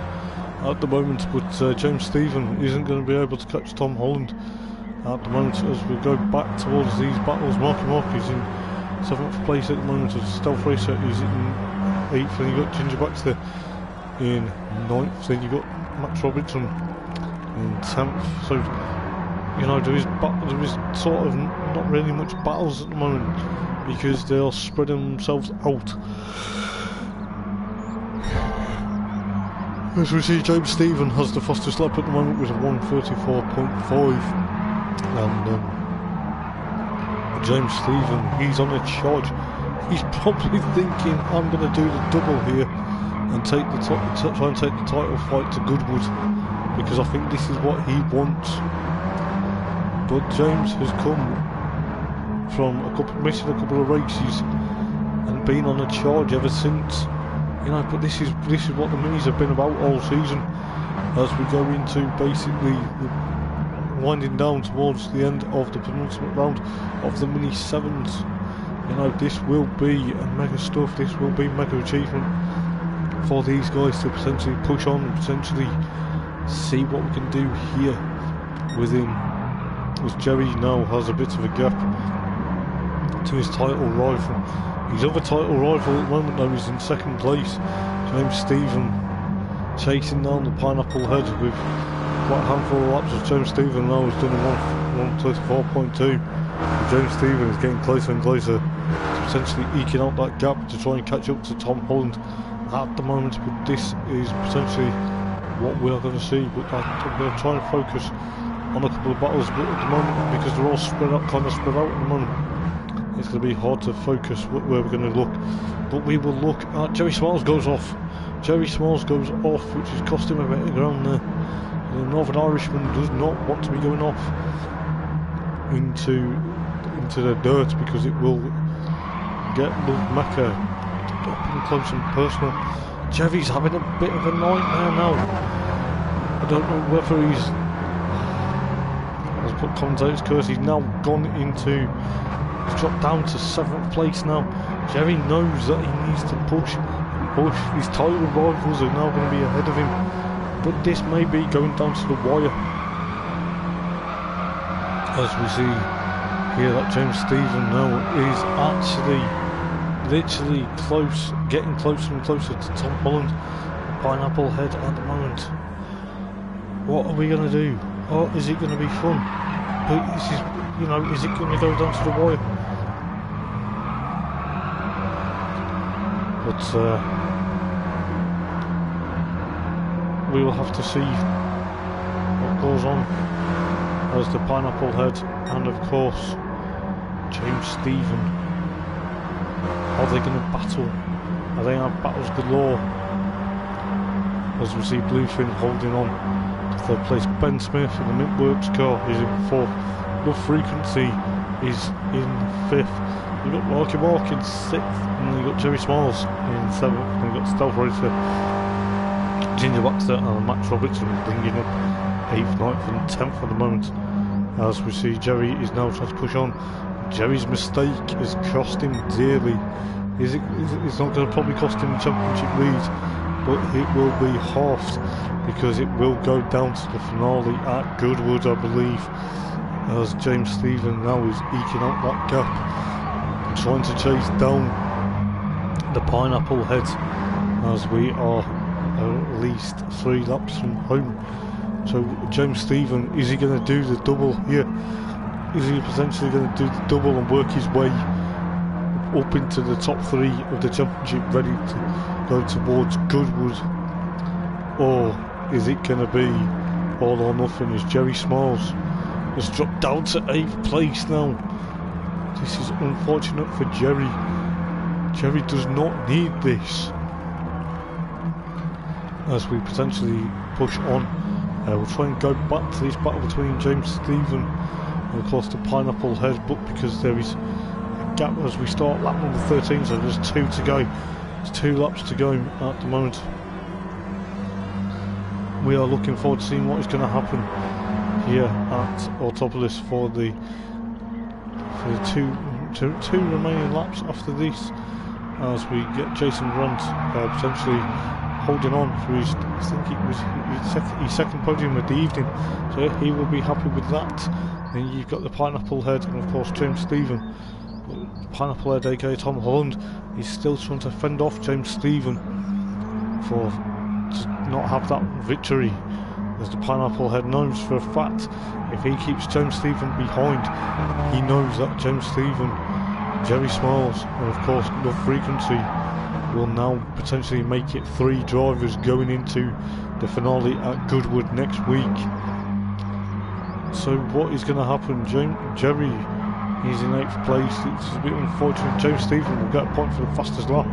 at the moment, but James Stephen isn't going to be able to catch Tom Holland at the moment as we go back towards these battles. Marky Mark is in 7th place at the moment, as Stealth Racer is in 8th, then you've got Ginger Baxter in 9th, then you've got Max Robertson in 10th. So, you know, there is sort of not really much battles at the moment, because they are spreading themselves out. As we see, James Stephen has the fastest lap at the moment with a 1:34.5, and James Stephen, he's on a charge. He's probably thinking, I'm going to do the double here and try and take the title fight to Goodwood, because I think this is what he wants. But James has come from missing a couple of races and being on a charge ever since. You know, but this is what the minis have been about all season. As we go into basically winding down towards the end of the penultimate round of the mini 7's. You know, this will be a mega stuff. This will be mega achievement for these guys to potentially push on and potentially see what we can do here with him. As Jerry now has a bit of a gap to his title rival. His other title rival at the moment though is in second place, James Stephen, chasing down the Pineapple Head with quite a handful of laps. As James Stephen now has done 1:34.2. James Stephen is getting closer and closer to potentially eking out that gap to try and catch up to Tom Holland at the moment, but this is potentially what we are going to see. But I'm going to try and focus on a couple of battles, but at the moment, because they're all spread out, kind of spread out at the moment, it's going to be hard to focus where we're going to look. But we will look at Jerry Smiles goes off. Jerry Smiles goes off, which is costing him a bit of ground there. The Northern Irishman does not want to be going off into the dirt, because it will get Love Mecca up and close and personal. Jerry's having a bit of a nightmare now. I don't know whether he's put commentator's curse. He's now gone into, he's dropped down to 7th place now. Jerry knows that he needs to push. His title rivals are now going to be ahead of him, but this may be going down to the wire. As we see here that James Stephen now is actually literally close, getting closer and closer to Tom Holland, Pineapple Head at the moment. What are we going to do? Or is it going to be fun? This is, you know, is it going to go down to the wire? But we will have to see what goes on as the Pineapple Head and of course James Stephen. Are they going to battle? Are they going to have battles galore? As we see Bluefin holding on to third place. Ben Smith in the Mintworks car is in 4th. Low Frequency is in 5th. You've got Rocky Walk in 6th, and then you've got Jerry Smiles in 7th, and you've got Stealth Racer, Ginger Baxter and Max Robertson bringing up 8th, 9th and 10th at the moment. As we see Jerry is now trying to push on. Jerry's mistake has cost him dearly. It's not going to probably cost him the championship lead, but it will be halved, because it will go down to the finale at Goodwood, I believe, as James Stephen now is eking out that gap, trying to chase down the Pineapple Head, as we are at least 3 laps from home. So James Stephen, is he going to do the double here? Is he potentially going to do the double and work his way up into the top 3 of the championship, ready to go towards Goodwood? Or is it going to be all or nothing, as Jerry Smiles has dropped down to 8th place now? This is unfortunate for Jerry. Jerry does not need this. As we potentially push on, we'll try and go back to this battle between James Stephen and of course the Pineapple Head, but because there is a gap as we start lap number 13, so there's 2 to go. There's 2 laps to go at the moment. We are looking forward to seeing what is going to happen here at Autopolis for the two remaining laps after this, as we get Jason Grant potentially holding on for his, I think it was his second podium of the evening, so he will be happy with that. And you've got the Pineapple Head and of course James Stephen. Pineapple Head, aka Tom Holland, is still trying to fend off James Stephen to not have that victory, as the Pineapple Head knows for a fact if he keeps James Stephen behind, he knows that James Stephen, Jerry Smiles and of course Low Frequency will now potentially make it 3 drivers going into the finale at Goodwood next week. So what is going to happen? Jerry is in 8th place. It's a bit unfortunate. James Stephen will get a point for the fastest lap,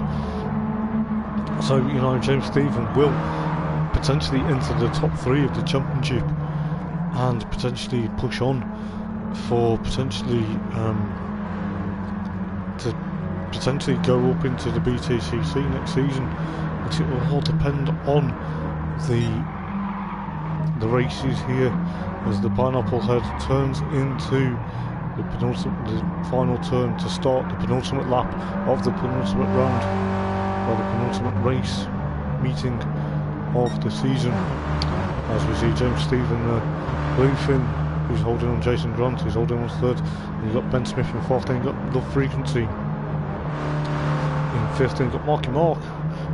so you know James Stephen will potentially enter the top 3 of the championship and potentially push on for potentially to potentially go up into the BTCC next season. But it will all depend on the races here as the Pineapple Head turns into the final turn to start the penultimate lap of the penultimate round, or the penultimate race meeting of the season. As we see James Stephen Bluefin, who's holding on Jason Grant, who's holding on third, and you've got Ben Smith in fourth, then you've got Love Frequency in fifth, then you've got Marky Mark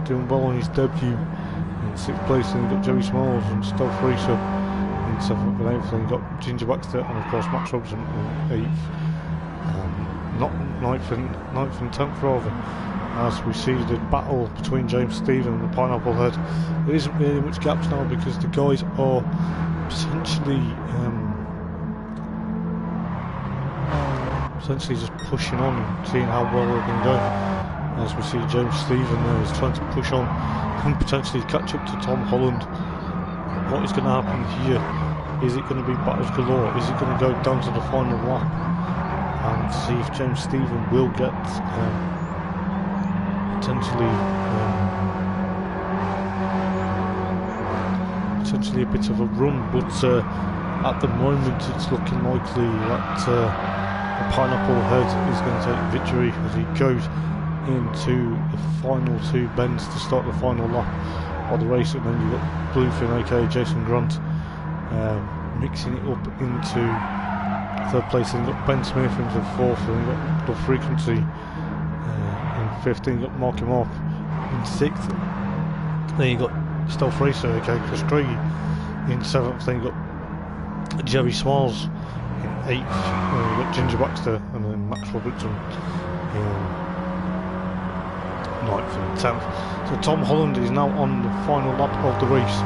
doing well on his debut in sixth place, then you've got Joey Smalls and Stealth Racer in seventh and eighth, then you've got Ginger Baxter and of course Max Robson in eighth, not ninth and tenth rather. As we see the battle between James Stephen and the Pineapple Head, there isn't really much gaps now because the guys are essentially just pushing on and seeing how well they're going to go. As we see James Stephen there is trying to push on and potentially catch up to Tom Holland. What is going to happen here? Is it going to be battles galore? Is it going to go down to the final lap and see if James Stephen will get potentially a bit of a run, but at the moment it's looking likely that the Pineapple Head is going to take victory as he goes into the final two bends to start the final lap of the race. And then you've got Bluefin aka Jason Grant mixing it up into third place, and you've got Ben Smith into fourth, and you've got the Frequency in fifth, then you've got Marky Mark in sixth, then you've got Stealth Racer aka Chris Craigie in seventh, then you've got Jerry Smalls in eighth, then you've got Ginger Baxter and then Max Robertson in ninth and tenth. So Tom Holland is now on the final lap of the race,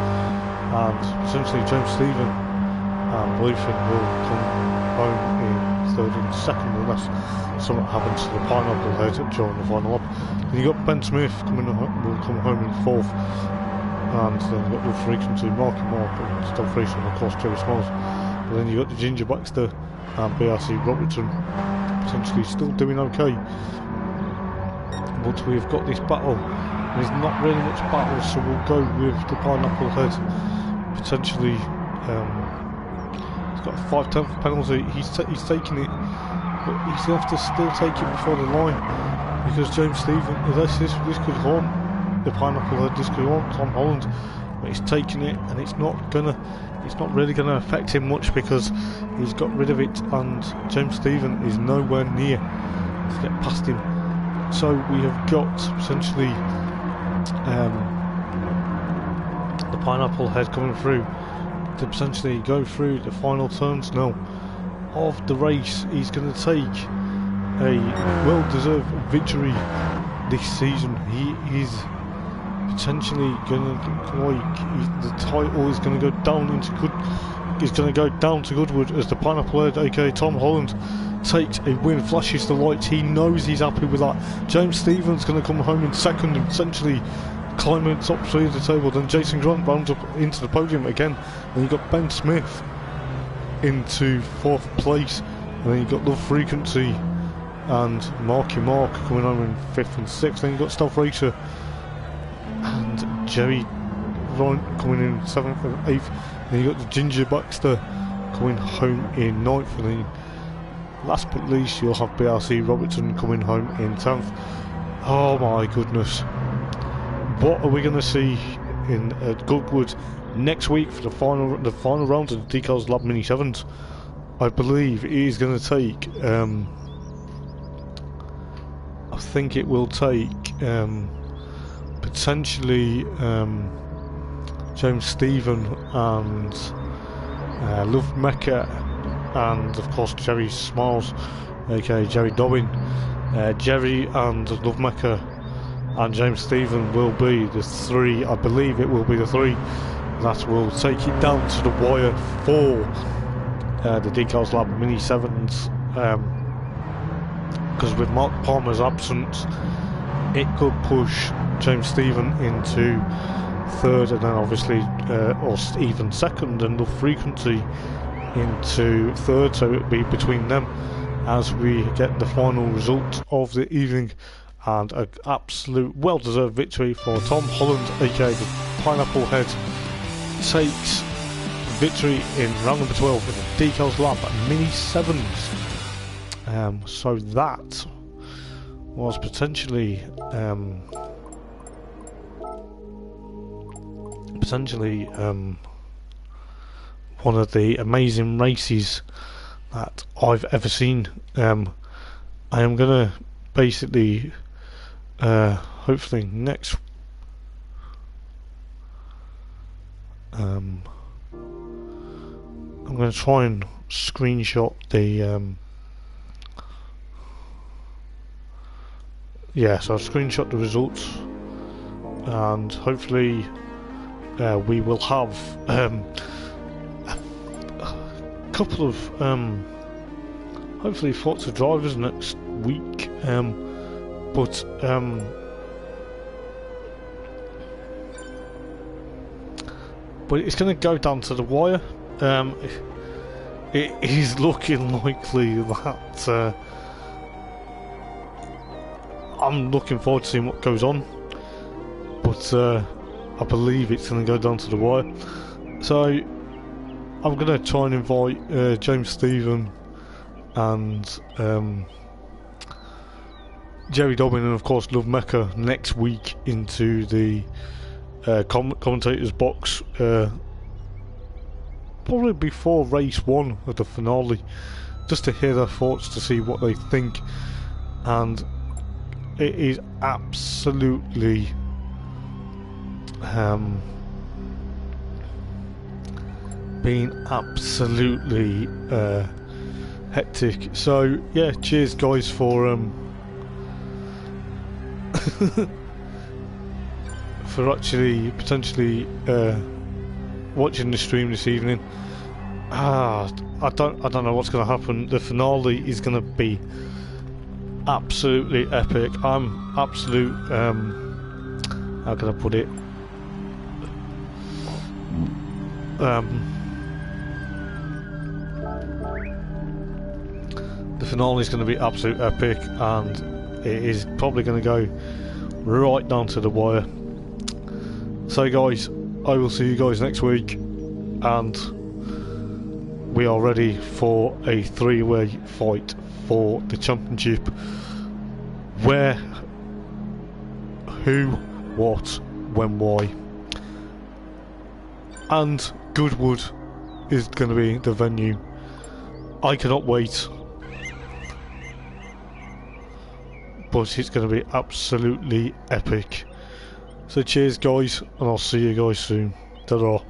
and essentially James Stephen and Bluefin will come home in third and second unless something happens to the Pineapple Head during the final lap. Then you got Ben Smith will come home in fourth, and then you've got the Frequency, Marky Mark and Stealth Racer and of course Jerry Smalls. But then you got the Ginger Baxter and BRC Robertson potentially still doing okay. But we've got this battle. There's not really much battle, so we'll go with the Pineapple Head. Potentially, he's got a 5/10 penalty. He's taking it, but he's going to have to still take it before the line because James Stephen, this could haunt the Pineapple Head. This could haunt Tom Holland, but he's taking it, and it's not really gonna affect him much because he's got rid of it, and James Stephen is nowhere near to get past him. So we have got essentially the Pineapple Head coming through to potentially go through the final turns now of the race. He's going to take a well-deserved victory this season. He is potentially going to the title is going to go down into Goodwood as the Pineapple Head aka Tom Holland takes a win, flashes the lights. He knows he's happy with that. James Stephen's going to come home in second and essentially climbing top three of the table. Then Jason Grant rounds up into the podium again, and you've got Ben Smith into fourth place, and then you've got Love Frequency and Marky Mark coming home in fifth and sixth. Then you've got Stealth Racer and Jerry coming in seventh and eighth. Then you've got the Ginger Baxter coming home in ninth, and then last but least you'll have BRC Robertson coming home in 10th. Oh my goodness, what are we going to see in Goodwood next week for the final round of the Decals Lab Mini 7's? I believe it is going to take I think it will take potentially James Stephen and Love Mecca, and of course Jerry Smalls aka Jerry Dobbin. Jerry and Love Mecca and James Stephen will be the three, I believe it will be the three that will take it down to the wire for the Decals Lab Mini 7's, because with Mark Palmer's absence it could push James Stephen into third, and then obviously or even second, and Love Frequency into third, so it would be between them. as we get the final result of the evening, and an absolute well-deserved victory for Tom Holland, aka the Pineapple Head, takes victory in round number 12 with the Decals lap Mini 7's. So that was potentially one of the amazing races that I've ever seen. I am gonna basically hopefully next I'm gonna try and screenshot the so I'll screenshot the results, and hopefully we will have a couple of hopefully Forza drivers next week, but it's going to go down to the wire. It is looking likely that I'm looking forward to seeing what goes on, but I believe it's going to go down to the wire. So I'm going to try and invite James Stephen and Jerry Dobbin and of course Love Mecca next week into the commentators box, probably before race 1 of the finale, just to hear their thoughts, to see what they think. And it is absolutely been absolutely hectic. So yeah, cheers guys for for actually potentially watching the stream this evening. I don't know what's going to happen. The finale is going to be absolutely epic. I'm absolute how can I put it, the finale is going to be absolute epic, and it is probably going to go right down to the wire. So guys, I will see you guys next week, and we are ready for a three-way fight for the championship, where, who, what, when, why, and Goodwood is going to be the venue. I cannot wait, but it's going to be absolutely epic. So cheers guys, and I'll see you guys soon. Ta-ra.